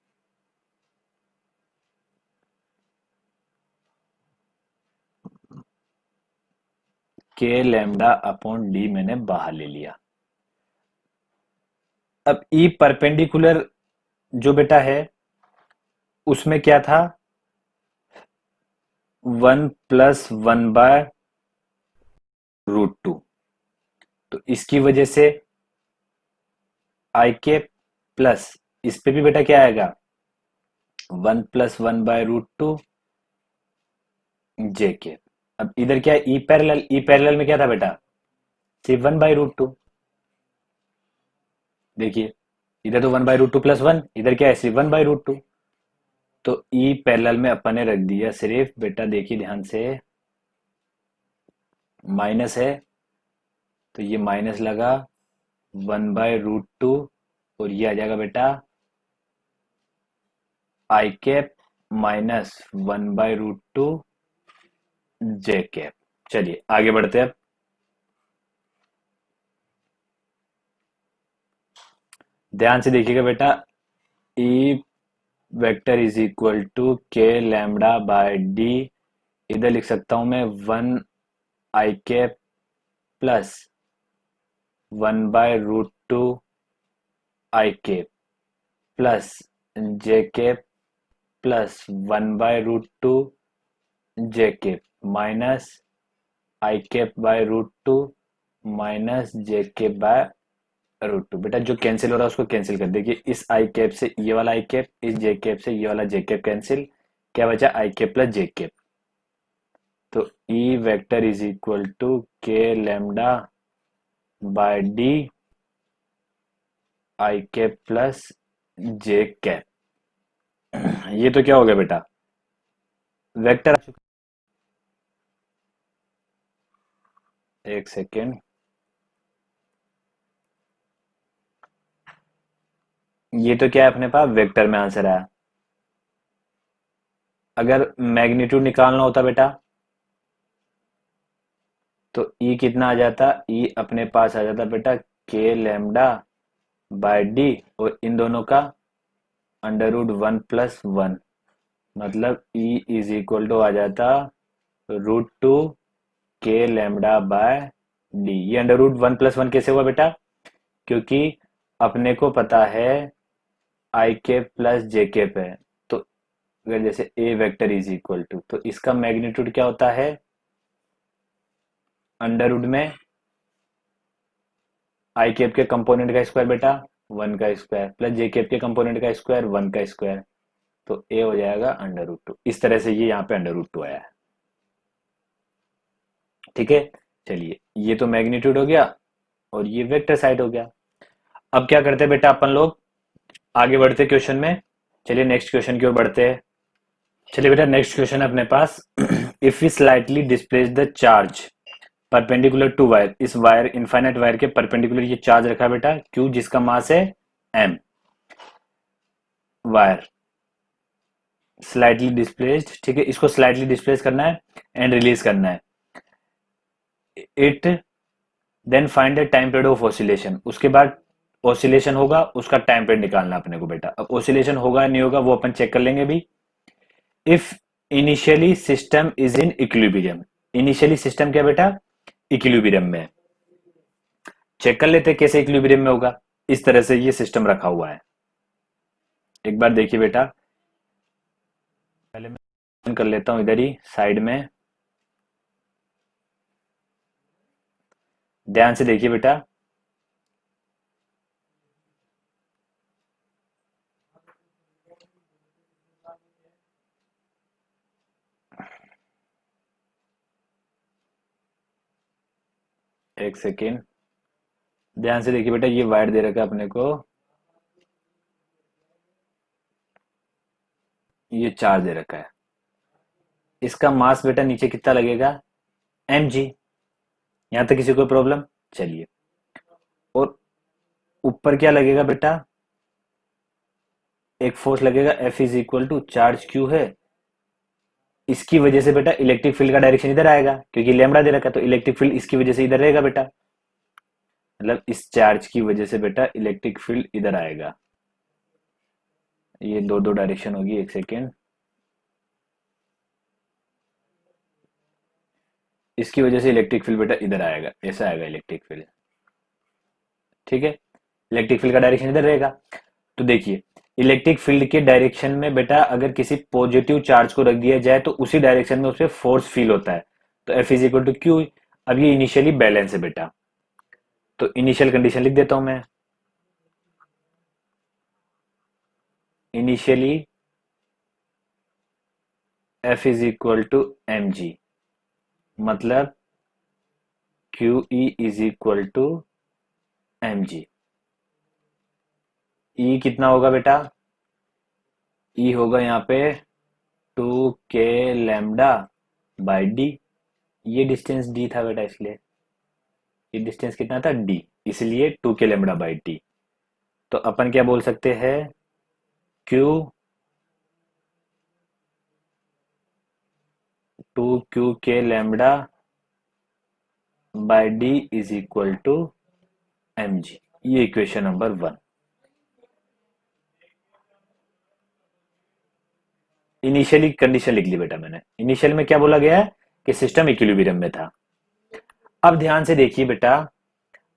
Speaker 1: के लेमडा अपॉन डी मैंने बाहर ले लिया। अब ई परपेंडिकुलर जो बेटा है उसमें क्या था, one plus one by root two. तो इसकी वजह से आई के प्लस, इस पे भी बेटा क्या आएगा, one plus one by root two j k. अब इधर क्या है, ई पैरेलल, ई पैरेलल में क्या था बेटा, सिर्फ वन बाय रूट टू। देखिए इधर तो one by root two plus one, इधर क्या है सिर्फ वन बाय रूट टू। तो ई पैरेलल में अपन ने रख दिया सिर्फ बेटा, देखिए ध्यान से, माइनस है तो ये माइनस लगा वन बाय रूट टू, और ये आ जाएगा बेटा i cap minus one by root two j cap. चलिए आगे बढ़ते हैं। अब ध्यान से देखिएगा बेटा, e vector is equal to k lambda by d इधर लिख सकता हूं मैं 1 i cap plus 1/√2 i cap plus j cap plus 1/√2 j cap minus i cap by √2 minus j cap by √2। बेटा जो कैंसिल हो रहा है उसको कैंसिल कर देखिए, इस आई कैप से ये वाला आई कैप, इस जे कैप से ये वाला जे कैप कैंसिल, क्या बचा i cap plus j cap. तो e vector is equal to k lambda by d i cap plus j cap. ये तो क्या हो गया बेटा, वेक्टर। एक सेकेंड, ये तो क्या है अपने पास वेक्टर में आंसर आया। अगर मैग्नीट्यूड निकालना होता बेटा तो ई कितना आ जाता, ई अपने पास आ जाता बेटा के लैम्डा बाय डी और इन दोनों का √1+1, मतलब ई इज इक्वल टू आ जाता √2 के लैम्डा बाय डी। ये √1+1 कैसे हुआ बेटा, क्योंकि अपने को पता है आई कैप प्लस जे कैप है, तो अगर जैसे ए वेक्टर इज इक्वल टू, तो इसका मैग्नीट्यूड क्या होता है अंडर में आई कैप के कंपोनेंट का स्क्वायर बेटा 1 का स्क्वायर प्लस जे कैप के कंपोनेंट का स्क्वायर 1 का स्क्वायर, तो ए हो जाएगा √2। इस तरह से ये यहाँ पे √2 आया है। ठीक है, चलिए ये तो मैग्नीट्यूड हो गया और ये वेक्टर साइड हो गया। अब क्या करते हैं बेटा अपन लोग, आगे बढ़ते क्वेश्चन में। चलिए नेक्स्ट क्वेश्चन की ओर बढ़ते हैं। चलिए बेटा नेक्स्ट क्वेश्चन है अपने पास। If we slightly displace the charge perpendicular to wire, इस वायर इनफाइनाइट वायर के परपेंडिकुलर ये चार्ज रखा है बेटा क्यू, जिसका मास है एम। वायर स्लाइटली डिस्प्लेस्ड, ठीक है, इसको स्लाइटली डिस्प्लेस करना है एंड रिलीज करना है। It then find the time period of oscillation, उसके बाद ऑसिलेशन होगा उसका टाइम पीरियड निकालना अपने को बेटा। अब ऑसिलेशन होगा नहीं होगा वो अपन चेक कर लेंगे भी। If initially system is in equilibrium, initially system क्या बेटा इक्विलिब्रियम में। चेक कर लेते कैसे इक्विलिब्रियम में होगा। इस तरह से ये सिस्टम रखा हुआ है, एक बार देखिए बेटा। पहले मैं कर लेता हूं इधर ही साइड में, ध्यान से देखिए बेटा। एक सेकेंड, ध्यान से देखिए बेटा, ये वायर दे रखा है अपने को, ये चार्ज दे रखा है। इसका मास बेटा नीचे कितना लगेगा mg। यहां तक किसी को प्रॉब्लम, चलिए। और ऊपर क्या लगेगा बेटा, एक फोर्स लगेगा F is equal to charge Q है, इसकी वजह से बेटा इलेक्ट्रिक फील्ड का डायरेक्शन इधर आएगा क्योंकि लैम्डा दे रखा है, तो इलेक्ट्रिक फील्ड इसकी वजह से इधर रहेगा बेटा, मतलब इस चार्ज की वजह से बेटा इलेक्ट्रिक फील्ड इधर आएगा। ये दो दो डायरेक्शन होगी, एक सेकेंड। इसकी वजह से इलेक्ट्रिक फील्ड बेटा इधर आएगा, ऐसा आएगा इलेक्ट्रिक फील्ड। ठीक है, इलेक्ट्रिक फील्ड का डायरेक्शन इधर रहेगा। तो देखिए इलेक्ट्रिक फील्ड के डायरेक्शन में बेटा अगर किसी पॉजिटिव चार्ज को रख दिया जाए तो उसी डायरेक्शन में उस पर फोर्स फील होता है, तो F is equal to Q. अब ये इनिशियली बैलेंस है बेटा, तो इनिशियल कंडीशन लिख देता हूं मैं। Initially F is equal to mg, मतलब Q E is equal to mg। E कितना होगा बेटा, ई होगा यहाँ पे 2k लैम्डा बाई डी। ये डिस्टेंस डी था बेटा, इसलिए ये डिस्टेंस कितना था डी, इसलिए 2k लैम्डा बाई डी। तो अपन क्या बोल सकते हैं, Q 2q k lambda by D is equal to mg। ये इक्वेशन नंबर 1। इनिशियली कंडीशन लिख ली बेटा मैंने। इनिशियल में क्या बोला गया है कि सिस्टम इक्विलिब्रियम में था। अब ध्यान से देखिए बेटा,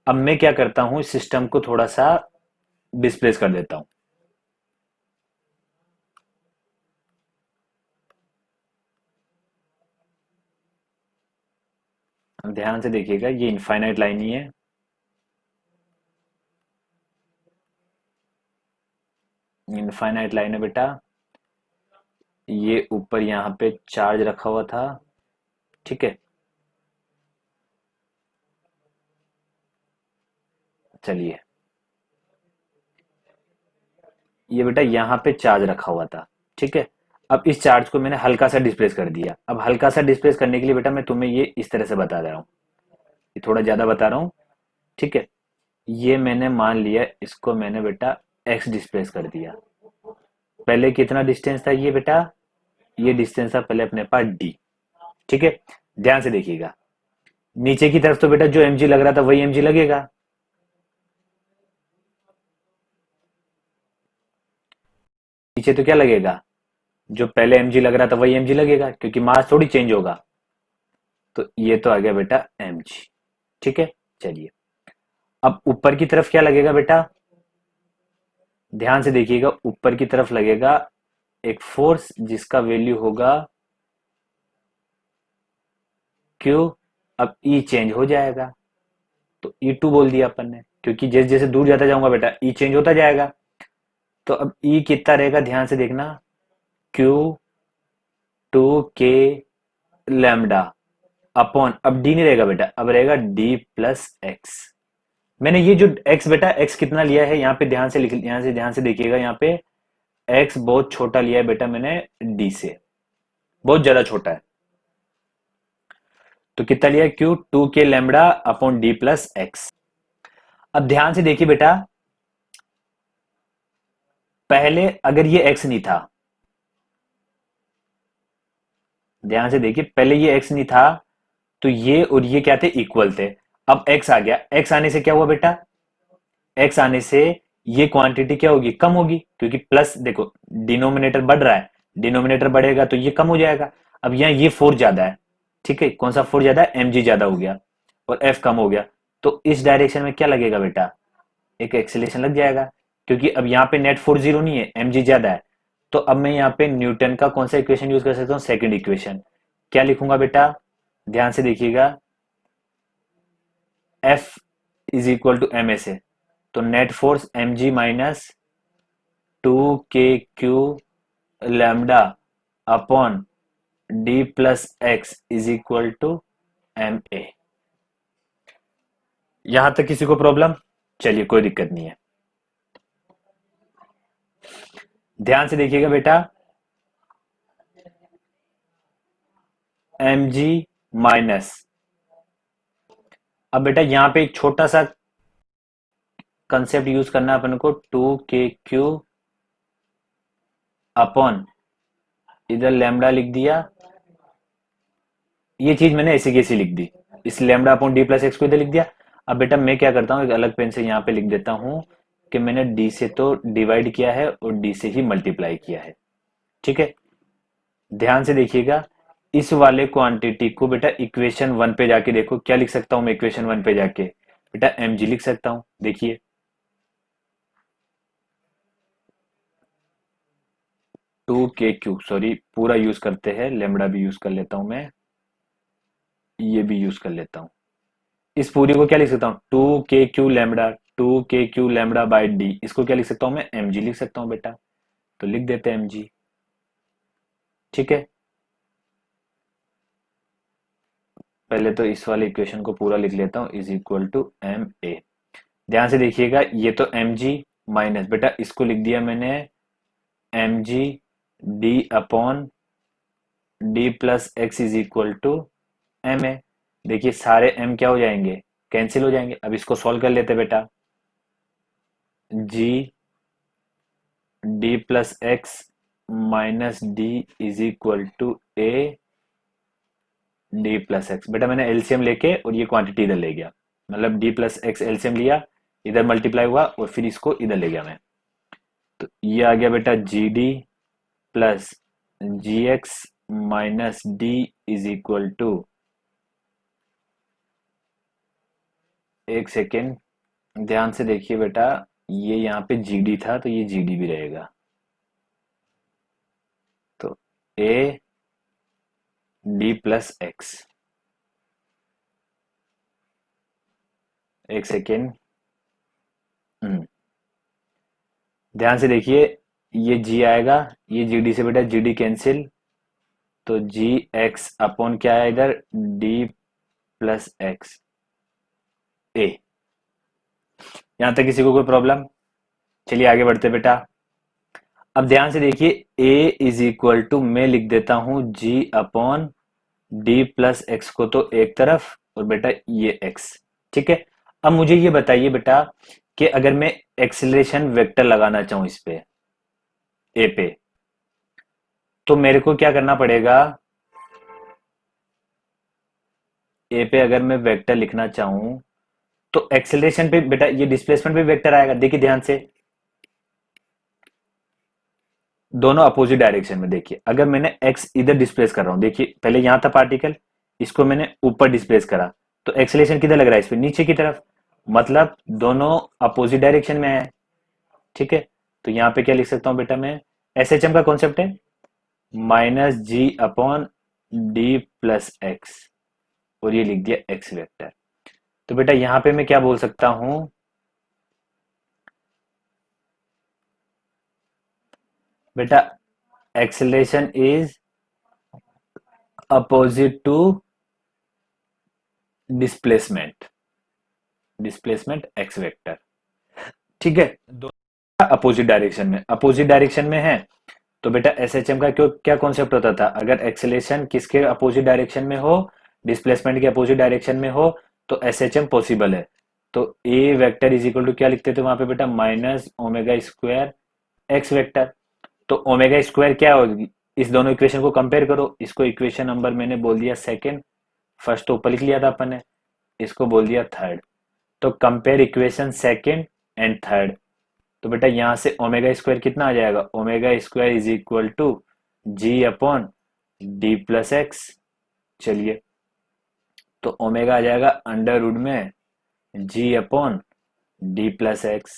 Speaker 1: अब मैं क्या करता हूं, सिस्टम को थोड़ा सा डिस्प्लेस कर देता हूं। ध्यान से देखिएगा, ये इनफाइनाइट लाइन ही है। इनफाइनाइट लाइन है बेटा। ये ऊपर यहाँ पे चार्ज रखा हुआ था, ठीक है। चलिए, ये बेटा यहाँ पे चार्ज रखा हुआ था, ठीक है। अब इस चार्ज को मैंने हल्का सा डिस्प्लेस कर दिया। अब हल्का सा डिस्प्लेस करने के लिए बेटा मैं तुम्हें ये इस तरह से बता दे रहा हूँ, ये थोड़ा ज्यादा बता रहा हूँ, ठीक है। ये मैंने मान लिया, इसको मैंने बेटा एक्स डिस्प्लेस कर दिया। पहले कितना डिस्टेंस था ये बेटा, ये डिस्टेंस था पहले अपने पास डी, ठीक है। ध्यान से देखिएगा, नीचे की तरफ तो बेटा जो एमजी लग रहा था वही एमजी लगेगा। नीचे तो क्या लगेगा, जो पहले एमजी लग रहा था वही एमजी लगेगा, क्योंकि मास थोड़ी चेंज होगा। तो ये तो आ गया बेटा एमजी, ठीक है। चलिए, अब ऊपर की तरफ क्या लगेगा बेटा, ध्यान से देखिएगा, ऊपर की तरफ लगेगा एक फोर्स जिसका वैल्यू होगा क्यू। अब ई चेंज हो जाएगा, तो E2 बोल दिया अपन ने, क्योंकि जैसे जैसे दूर जाता जाऊंगा बेटा ई चेंज होता जाएगा। तो अब ई कितना रहेगा, ध्यान से देखना, Q2K लैम्डा अपॉन, अब डी नहीं रहेगा बेटा, अब रहेगा D+X। मैंने ये जो x बेटा, x कितना लिया है यहाँ पे ध्यान से लिख, यहाँ से ध्यान से देखिएगा, यहाँ पे x बहुत छोटा लिया है बेटा मैंने d से, बहुत ज्यादा छोटा है। तो कितना लिया, Q2K लैम्डा अपॉन D+X। अब ध्यान से देखिए बेटा, पहले अगर ये x नहीं था, ध्यान से देखिए, पहले ये x नहीं था तो ये और ये क्या थे, इक्वल थे। अब x आ गया, x आने से क्या हुआ बेटा, x आने से ये क्वांटिटी क्या होगी, कम होगी, क्योंकि प्लस देखो डिनोमिनेटर बढ़ रहा है, डिनोमिनेटर बढ़ेगा तो ये कम हो जाएगा। अब यहाँ ये फोर्स ज्यादा है, ठीक है, कौन सा फोर्स ज्यादा है, mg ज्यादा हो गया और f कम हो गया। तो इस डायरेक्शन में क्या लगेगा बेटा, एक एक्सेलेरेशन लग जाएगा, क्योंकि अब यहाँ पे नेट फोर्स जीरो नहीं है, mg ज्यादा है। तो अब मैं यहाँ पे न्यूटन का कौन सा इक्वेशन यूज कर सकता हूँ, सेकंड इक्वेशन। क्या लिखूंगा बेटा, ध्यान से देखिएगा, F is equal to M A से, तो net force mg minus 2k/q lambda upon D+X is equal to M A. यहां तक किसी को प्रॉब्लम, चलिए कोई दिक्कत नहीं है। ध्यान से देखिएगा बेटा, mg माइनस, अब बेटा यहां पे एक छोटा सा कंसेप्ट यूज करना है अपन को, 2k/q अपॉन, इधर लैम्डा लिख दिया, ये चीज मैंने ऐसी कैसी लिख दी, इस लैम्डा अपॉन D+X को इधर लिख दिया। अब बेटा मैं क्या करता हूँ, एक अलग पेन से यहाँ पे लिख देता हूँ कि मैंने d से तो डिवाइड किया है और d से ही मल्टीप्लाई किया है, ठीक है। ध्यान से देखिएगा, इस वाले क्वांटिटी को बेटा इक्वेशन 1 पे जाके देखो, क्या लिख सकता हूं मैं इक्वेशन 1 पे जाके, बेटा mg लिख सकता हूं। देखिए 2k/q, सॉरी पूरा यूज करते हैं, लेमड़ा भी यूज कर लेता हूं मैं, ये भी यूज कर लेता हूं। इस पूरी को क्या लिख सकता हूँ, 2k/q lambda, 2k/q lambda by D, इसको क्या लिख सकता हूं मैं, mg लिख सकता हूं बेटा। तो लिख देते हैं mg, ठीक है। पहले तो इस वाले इक्वेशन को पूरा लिख लेता हूं, is equal to M A. ध्यान से देखिएगा, ये तो mg माइनस, बेटा इसको लिख दिया मैंने mg d upon D+X is equal to M A. देखिए सारे m क्या हो जाएंगे, कैंसिल हो जाएंगे। अब इसको सॉल्व कर लेते बेटा, g D+X minus d is equal to a D+X। बेटा मैंने एलसीएम लेके और ये क्वांटिटी इधर ले गया, मतलब D+X एलसीएम लिया, इधर मल्टीप्लाई हुआ और फिर इसको इधर ले गया मैं। तो ये आ गया बेटा G D plus G X minus D is equal to, एक सेकेंड ध्यान से देखिए बेटा, ये यहाँ पे जी डी था तो ये जी डी भी रहेगा, तो ए डी प्लस एक्स, एक सेकेंड, ध्यान से देखिए, ये जी आएगा, ये जी डी से बेटा जी डी कैंसिल, तो जी एक्स अपॉन क्या है इधर, डी प्लस एक्स ए। यहां तक किसी को कोई प्रॉब्लम? चलिए आगे बढ़ते बेटा। अब ध्यान से देखिए, ए इज इक्वल टू मैं लिख देता हूं जी अपॉन डी प्लस एक्स को तो एक तरफ, और बेटा ये एक्स, ठीक है। अब मुझे ये बताइए बेटा कि अगर मैं एक्सीलरेशन वेक्टर लगाना चाहूं इस पे, ए पे, तो मेरे को क्या करना पड़ेगा? ए पे अगर मैं वेक्टर लिखना चाहूं तो एक्सेलरेशन पे बेटा ये डिस्प्लेसमेंट पे वेक्टर आएगा। देखिए ध्यान से, दोनों अपोजिट डायरेक्शन में। देखिए अगर मैंने एक्स इधर डिस्प्लेस कर रहा हूं, देखिए पहले यहां था पार्टिकल, इसको मैंने ऊपर डिस्प्लेस करा, तो एक्सेलरेशन किधर लग रहा है? इस पे नीचे की तरफ, मतलब दोनों अपोजिट डायरेक्शन में है, ठीक है। तो यहां पे क्या लिख सकता हूं बेटा मैं? एस एच एम का कॉन्सेप्ट है माइनस जी अपॉन डी प्लस एक्स, और ये लिख दिया एक्स वेक्टर। तो बेटा यहां पे मैं क्या बोल सकता हूं? बेटा acceleration is opposite to displacement, displacement X vector, ठीक है। दोनों अपोजिट डायरेक्शन में, अपोजिट डायरेक्शन में है, तो बेटा एसएचएम का क्यों क्या कॉन्सेप्ट होता था? अगर एक्सेलरेशन किसके अपोजिट डायरेक्शन में हो, डिस्प्लेसमेंट के अपोजिट डायरेक्शन में हो, तो एसएचएम पॉसिबल है। तो ए वेक्टर इज इक्वल टू क्या लिखते थे वहां पे बेटा? Minus omega square x vector. तो ओमेगा स्क्वायर क्या होगी? इस दोनों इक्वेशन को कंपेयर करो, इसको इक्वेशन नंबर मैंने बोल दिया सेकेंड, फर्स्ट तो ऊपर लिख लिया था अपन ने, इसको बोल दिया थर्ड। तो compare equation second and third, तो बेटा यहां से ओमेगा स्क्वायर कितना आ जाएगा? Omega square is equal to g upon d plus x. चलिए, तो ओमेगा आ जाएगा अंडर रूट में g upon d plus x.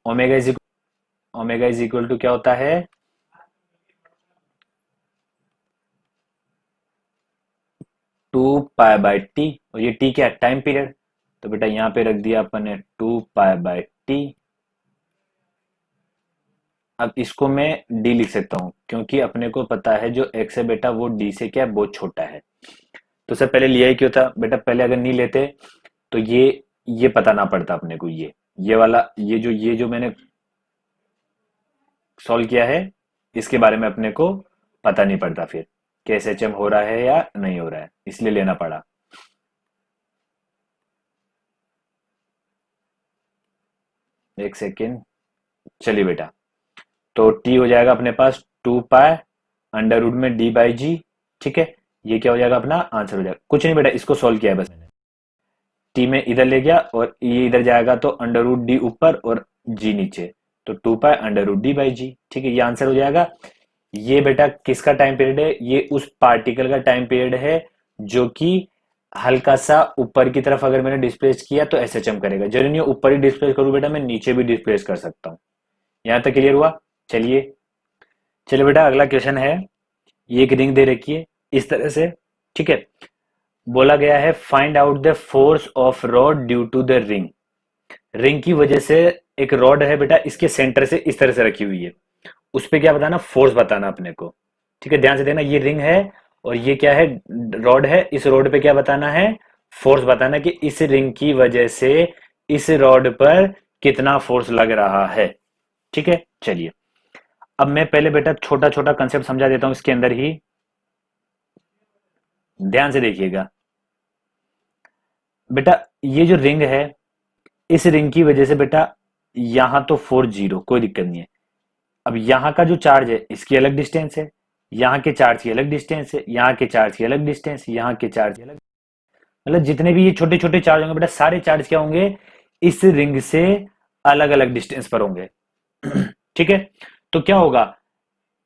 Speaker 1: Omega is equal to क्या होता है? 2 पाई बाई टी, और ये टी क्या है? Time period. तो बेटा यहां पे रख दिया अपन ने 2 पाई बाई टी। अब इसको मैं डी लिख सकता हूं, क्योंकि अपने को पता है जो एक्स है बेटा वो डी से क्या है? बहुत छोटा है। तो सर पहले लिया ही क्यों था बेटा? पहले अगर नहीं लेते तो ये पता ना पड़ता अपने को, ये वाला, ये जो मैंने सॉल्व किया है, इसके बारे में अपने को पता नहीं पड़ता फिर कि एसएचएम हो रहा है या नहीं हो रहा है, इसलिए लेना पड़ा। एक सेकेंड, चलिए बेटा, तो टी हो जाएगा अपने पास 2 पाई अंडर रूट में डी बाई जी, ठीक है। ये क्या हो जाएगा? अपना आंसर हो जाएगा। कुछ नहीं बेटा, इसको सॉल्व किया है बस मैंने, टी में इधर ले गया और ये इधर जाएगा, तो अंडर रूट डी ऊपर और जी नीचे, तो 2 pi under root d by g, ठीक है, ये आंसर हो जाएगा। ये बेटा किसका टाइम पीरियड है? ये उस पार्टिकल का टाइम पीरियड है जो कि हल्का सा ऊपर की तरफ अगर मैंने डिस्प्लेस किया तो एसएचएम करेगा। जरूरी नहीं ऊपर ही डिस्प्लेस करूं बेटा, मैं नीचे भी डिस्प्लेस कर सकता हूं। यहां तक क्लियर हुआ? चलिए, चलिए बेटा अगला क्वेश्चन है। ये एक रिंग दे रखी है इस तरह से, ठीक है। बोला गया है find out the force of rod due to the ring. Ring की वजह से एक रॉड है बेटा, इसके सेंटर से इस तरह से रखी हुई है, उस पे क्या बताना? फोर्स बताना अपने को, ठीक है। ध्यान से देना, ये रिंग है और ये क्या है? रॉड है। इस रॉड पे क्या बताना है? फोर्स बताना कि इस रिंग की वजह से इस रॉड पर कितना फोर्स लग रहा है, ठीक है। चलिए, अब मैं पहले बेटा छोटा छोटा कंसेप्ट समझा देता हूं इसके अंदर ही, ध्यान से देखिएगा बेटा। ये जो रिंग है, इस रिंग की वजह से बेटा यहां तो फोर्स जीरो, कोई दिक्कत नहीं है। अब यहां का जो चार्ज है इसकी अलग डिस्टेंस है, यहाँ के चार्ज की अलग डिस्टेंस है, यहाँ के चार्ज की अलग डिस्टेंस, यहाँ के चार्ज की अलग, मतलब जितने भी ये छोटे छोटे चार्ज होंगे बेटा, सारे चार्ज क्या होंगे? इस रिंग से अलग अलग डिस्टेंस पर होंगे, ठीक है। तो क्या होगा?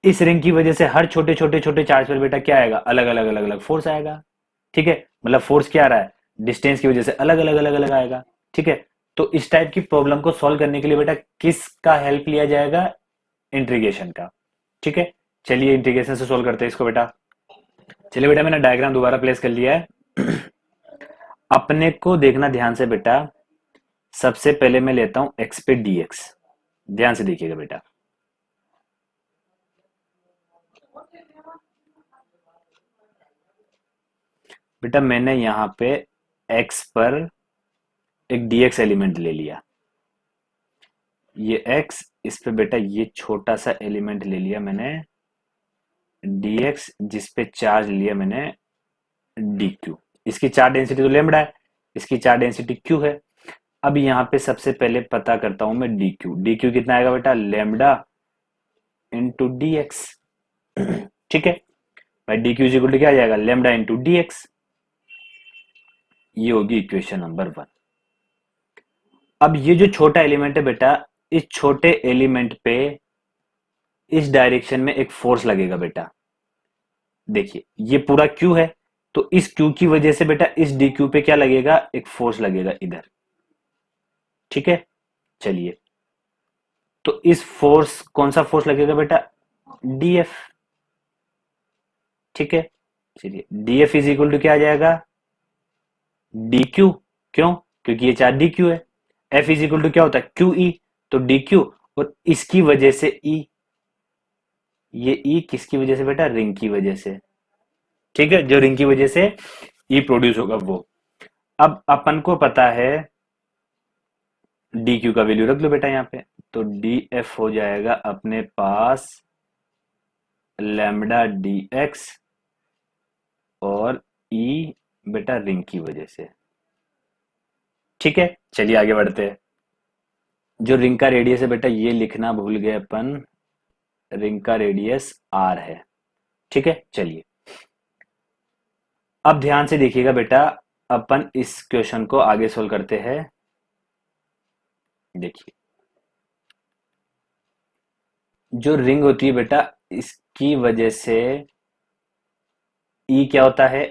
Speaker 1: इस रिंग की वजह से हर छोटे छोटे छोटे चार्ज पर बेटा क्या आएगा, अलग अलग अलग अलग फोर्स आएगा। ठीक है, मतलब फोर्स क्या आ रहा है, डिस्टेंस की वजह से अलग अलग अलग अलग आएगा। ठीक है, तो इस टाइप की प्रॉब्लम को सॉल्व करने के लिए बेटा किसका हेल्प लिया जाएगा, इंटीग्रेशन का। ठीक है, चलिए इंटीग्रेशन से सोल्व करते हैं इसको बेटा। चलिए बेटा मैंने डायग्राम दोबारा प्लेस कर लिया है। अपने को देखना ध्यान से बेटा, सबसे पहले मैं लेता हूं एक्स पे डीएक्स। ध्यान से देखिएगा बेटा, बेटा मैंने यहां पे एक्स पर एक डीएक्स एलिमेंट ले लिया, ये एक्स, इस पे बेटा ये छोटा सा एलिमेंट ले लिया मैंने डीएक्स, जिस पे चार्ज लिया मैंने डी क्यू। इसकी चार्ज डेंसिटी तो लेमड़ा है, इसकी चार्ज डेंसिटी क्यू है। अब यहाँ पे सबसे पहले पता करता हूं मैं डी क्यू। डी क्यू कितना आएगा बेटा, लेमडा इंटू डी एक्स। ठीक है भाई, डी क्यू इक्वल टू क्या आ जाएगा, लेमडा इंटू डी एक्स। ये होगी इक्वेशन नंबर 1। अब ये जो छोटा एलिमेंट है बेटा, इस छोटे एलिमेंट पे इस डायरेक्शन में एक फोर्स लगेगा बेटा। देखिए ये पूरा क्यू है, तो इस क्यू की वजह से बेटा इस डी क्यू पे क्या लगेगा, एक फोर्स लगेगा इधर। ठीक है, चलिए तो इस फोर्स, कौन सा फोर्स लगेगा बेटा, डीएफ। ठीक है, चलिए डीएफ इज इक्वल टू क्या आ जाएगा, डी क्यू। क्यों, क्योंकि ये चार डी क्यू है। एफ इज इक्वल टू क्या होता है, क्यू ई, तो डी क्यू, और इसकी वजह से ई, ये ई किसकी वजह से बेटा, रिंग की वजह से। ठीक है, जो रिंग की वजह से ई प्रोड्यूस होगा वो। अब अपन को पता है डी क्यू का वैल्यू रख लो बेटा यहाँ पे, तो डी एफ हो जाएगा अपने पास लैम्डा डी एक्स, और ई बेटा रिंग की वजह से। ठीक है, चलिए आगे बढ़ते हैं। जो रिंग का रेडियस है बेटा, ये लिखना भूल गए अपन, रिंग का रेडियस आर है। ठीक है, चलिए अब ध्यान से देखिएगा बेटा, अपन इस क्वेश्चन को आगे सोल्व करते हैं। देखिए जो रिंग होती है बेटा, इसकी वजह से ई क्या होता है,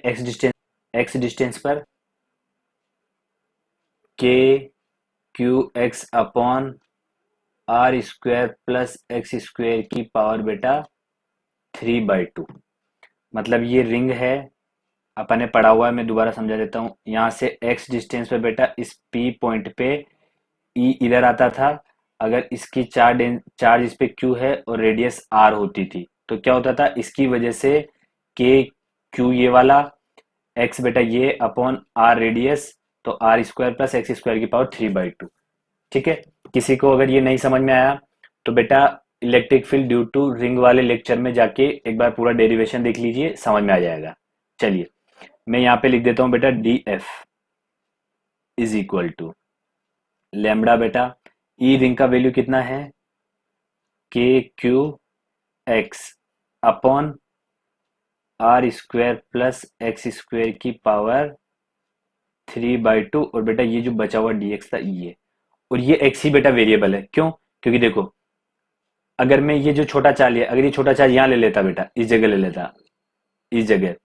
Speaker 1: एक्स डिस्टेंस पर K Q X upon R square plus X square की पावर बेटा 3/2। मतलब ये रिंग है, अपन ने पढ़ा हुआ है, मैं दोबारा समझा देता हूँ। यहाँ से एक्स डिस्टेंस पे बेटा इस पी पॉइंट पे ई इधर आता था। अगर इसकी चार्ज इस पे क्यू है और रेडियस आर होती थी, तो क्या होता था, इसकी वजह से के क्यू ये वाला, एक्स बेटा ये अपॉन आर रेडियस, तो R square plus X square की पावर 3/2। ठीक है, किसी को अगर ये नहीं समझ में आया तो बेटा electric field due to ring वाले लेक्चर में जाके एक बार पूरा डेरिवेशन देख लीजिए, समझ में आ जाएगा। चलिए मैं यहाँ पे लिख देता हूँ बेटा D F is equal to lambda बेटा, ई रिंग का वैल्यू कितना है, K Q X upon R square plus X square की पावर 3/2, और बेटा ये जो बचा हुआ dx था ये, और ये x ही बेटा वेरिएबल है। क्यों, क्योंकि देखो अगर मैं ये जो छोटा चार्ज है, अगर ये छोटा चार्ज यहाँ ले लेता बेटा, इस जगह ले लेता, इस जगह,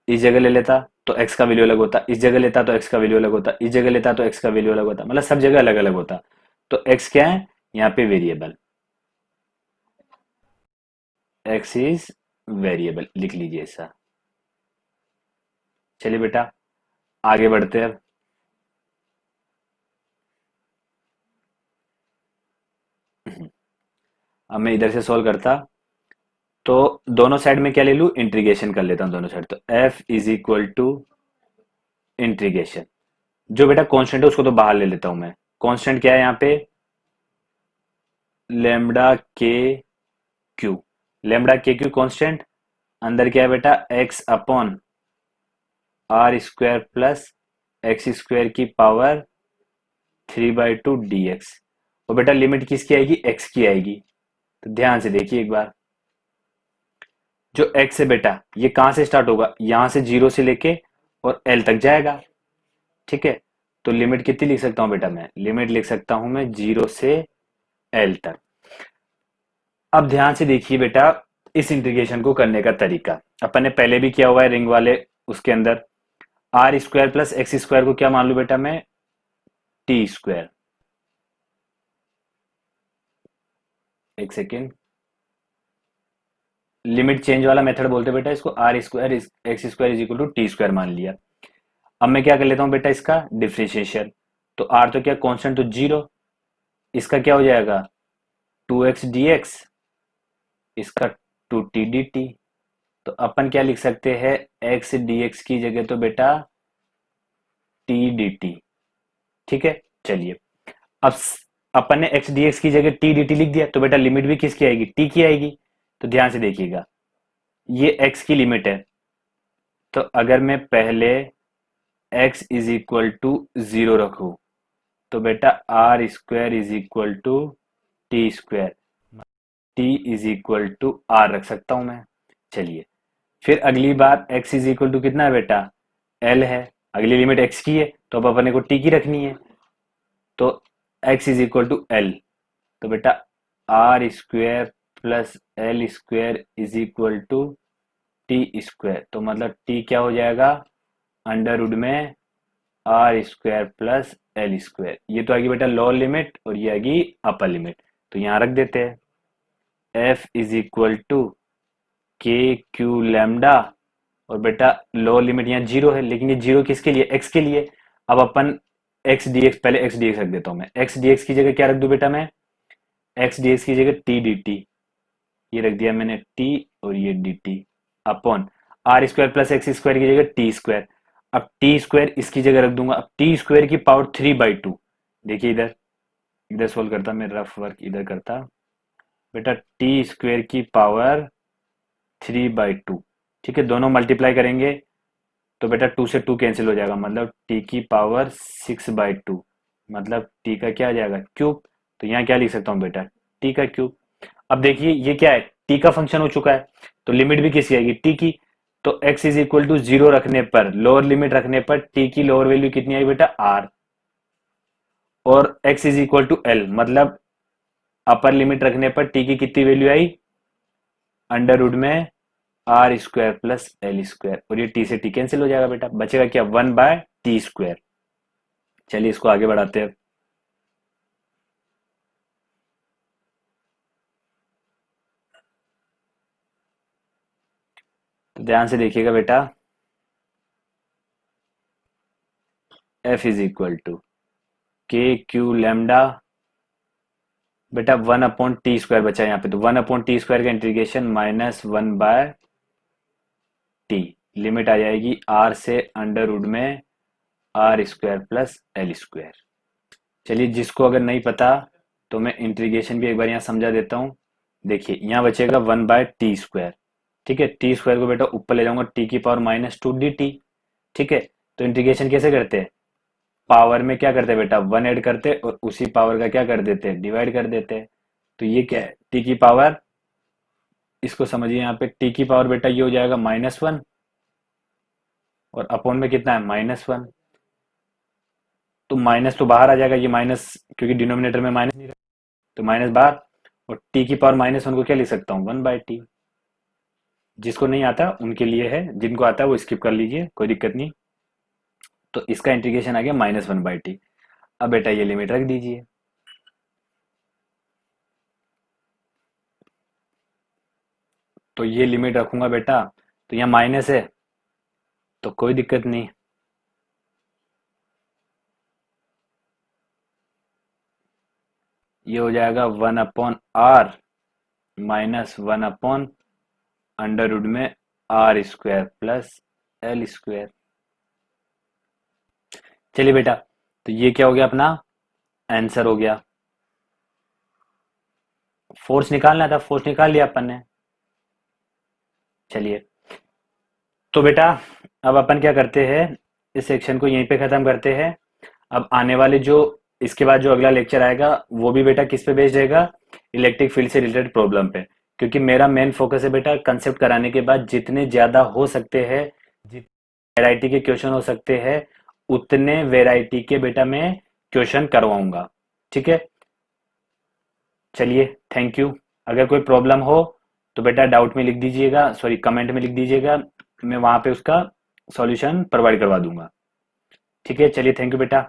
Speaker 1: इस जगह ले लेता तो x का वैल्यू अलग होता, इस जगह लेता तो x का वैल्यू अलग होता, इस जगह लेता तो x का वैल्यू अलग होता, मतलब सब जगह अलग अलग होता। तो x क्या है यहाँ पे, वेरिएबल, x इज वेरिएबल, लिख लीजिए ऐसा। चलिए बेटा आगे बढ़ते हैं। अब मैं इधर से सॉल्व करता, तो दोनों साइड में क्या ले लूं, इंटीग्रेशन कर लेता हूं दोनों साइड। तो f is equal to integration, जो बेटा कांस्टेंट है उसको तो बाहर ले लेता हूं मैं। कांस्टेंट क्या है यहाँ पे, lambda K Q, lambda K Q constant, अंदर क्या है बेटा, x upon R square plus X square की पावर 3/2 dx। और बेटा लिमिट किसकी आएगी, x की आएगी। तो ध्यान से देखिए एक बार, जो x है बेटा ये कहां से स्टार्ट होगा, यहां से 0 से लेके और l तक जाएगा। ठीक है, तो लिमिट कितनी लिख सकता हूं बेटा, मैं लिमिट लिख सकता हूं मैं 0 से l तक। अब ध्यान से देखिए बेटा इस इंटीग्रेशन को करने का तरीका अपन ने पहले भी किया हुआ है रिंग वाले उसके अंदर। R square plus X square को क्या मान लू बेटा मैं, टी स्क्वायर। एक सेकेंड, लिमिट चेंज वाला मेथड बोलते हैं बेटा इसको। R square X square is equal to T square मान लिया। अब मैं क्या कर लेता हूं बेटा इसका डिफ्रेंशिएशन। तो आर तो क्या कांस्टेंट, तो जीरो। इसका क्या हो जाएगा, टू एक्स डी एक्स, इसका टू टी डी टी। तो अपन क्या लिख सकते हैं, एक्स डी एक्स की जगह तो बेटा टी डी टी। ठीक है, चलिए अब अपन ने एक्स डी एक्स की जगह टी डी टी लिख दिया, तो बेटा लिमिट भी किसकी आएगी, टी की आएगी। तो ध्यान से देखिएगा, ये एक्स की लिमिट है। तो अगर मैं पहले X is equal to zero रखू, तो बेटा R square is equal to T square, T is equal to R रख सकता हूं मैं। चलिए फिर अगली बार x इज इक्वल टू कितना है बेटा, l है। अगली लिमिट x की है, तो अब अपने को t की रखनी है। तो x is equal to l, तो बेटा R square plus L square is equal to T square. तो मतलब t क्या हो जाएगा, अंडर रूट में R square plus L square. ये तो आएगी बेटा लोअर लिमिट और ये आएगी अपर लिमिट। तो यहां रख देते हैं f is equal to K Q lambda, और बेटा लोअर लिमिट यहाँ जीरो है, लेकिन ये जीरो किसके लिए, x के लिए। अब अपन एक्स डी एक्स, पहले एक्स डी एक्स रख देता हूं मैं। एक्स डी एक्स की जगह क्या रख दूं बेटा मैं, एक्स डी एक्स की जगह टी डी टी, ये रख दिया मैंने टी और ये D T upon R square plus X square की जगह टी स्क्वायर। अब टी स्क्वायर इसकी जगह रख दूंगा, अब टी स्क्वायर की पावर 3/2। देखिए इधर इधर सोल्व करता मैं, रफ वर्क इधर करता बेटा, टी स्क्वायर की पावर 3/2। ठीक है, दोनों मल्टीप्लाई करेंगे तो बेटा 2 से 2 कैंसिल हो जाएगा, मतलब टी की पावर 6/2, मतलब टी का क्या आ जाएगा, क्यूब। तो यहाँ क्या लिख सकता हूँ बेटा, टी का क्यूब। अब देखिए ये क्या है, टी का फंक्शन हो चुका है, तो लिमिट भी किसकी आएगी, टी की। तो x is equal to zero रखने पर, लोअर लिमिट रखने पर टी की लोअर वैल्यू कितनी आई बेटा, आर। और x is equal to L, मतलब अपर लिमिट रखने पर टी की कितनी वैल्यू आई, अंडर रूट में R square plus L square. और ये टी से टी कैंसिल हो जाएगा बेटा, बचेगा क्या, 1/टी स्क्वायर। चलिए इसको आगे बढ़ाते हैं। तो ध्यान से देखिएगा बेटा, F is equal to K Q lambda, बेटा 1/टी स्क्वायर बचा यहाँ पे, तो 1/टी स्क्वायर का इंटीग्रेशन -1/टी। लिमिट आ जाएगी आर से अंडर रूट में R square plus L square. चलिए जिसको अगर नहीं पता तो मैं इंटीग्रेशन भी एक बार यहाँ समझा देता हूँ। देखिए यहाँ बचेगा 1/टी स्क्वायर। ठीक है, टी स्क्वायर को बेटा ऊपर ले जाऊंगा, टी की पावर -2dt। ठीक है, तो इंटीग्रेशन कैसे करते हैं, पावर में क्या करते हैं बेटा, 1 ऐड करते और उसी पावर का क्या कर देते हैं, डिवाइड कर देते हैं। तो ये क्या है, टी की पावर, इसको समझिए यहाँ पे टी की पावर बेटा ये हो जाएगा -1, और अपॉन में कितना है, -1। तो माइनस तो बाहर आ जाएगा, ये माइनस क्योंकि डिनोमिनेटर में माइनस नहीं रहा, तो माइनस बाहर। और टी की पावर -1 को क्या लिख सकता हूँ, 1/टी। जिसको नहीं आता उनके लिए है, जिनको आता है वो स्किप कर लीजिए, कोई दिक्कत नहीं। तो इसका इंटीग्रेशन आ गया -1/टी। अब बेटा ये लिमिट रख दीजिए, तो ये लिमिट रखूंगा बेटा, तो यहाँ माइनस है तो कोई दिक्कत नहीं, ये हो जाएगा 1/r -1/अंडर रूट में R square plus L square. चलिए बेटा, तो ये क्या हो गया, अपना आंसर हो गया। फोर्स निकालना था, फोर्स निकाल लिया अपन ने। चलिए तो बेटा अब अपन क्या करते हैं, इस सेक्शन को यहीं पे खत्म करते हैं। अब आने वाले जो इसके बाद जो अगला लेक्चर आएगा वो भी बेटा किस पे बेस्ड रहेगा, इलेक्ट्रिक फील्ड से रिलेटेड प्रॉब्लम पे। क्योंकि मेरा मेन फोकस है बेटा कंसेप्ट कराने के बाद जितने ज्यादा हो सकते हैं, जितने वैरायटी के क्वेश्चन हो सकते हैं, उतने वैरायटी के बेटा मैं क्वेश्चन करवाऊंगा। ठीक है, चलिए थैंक यू। अगर कोई प्रॉब्लम हो तो बेटा डाउट में लिख दीजिएगा, सॉरी कमेंट में लिख दीजिएगा, मैं वहां पे उसका सॉल्यूशन प्रोवाइड करवा दूंगा। ठीक है, चलिए थैंक यू बेटा।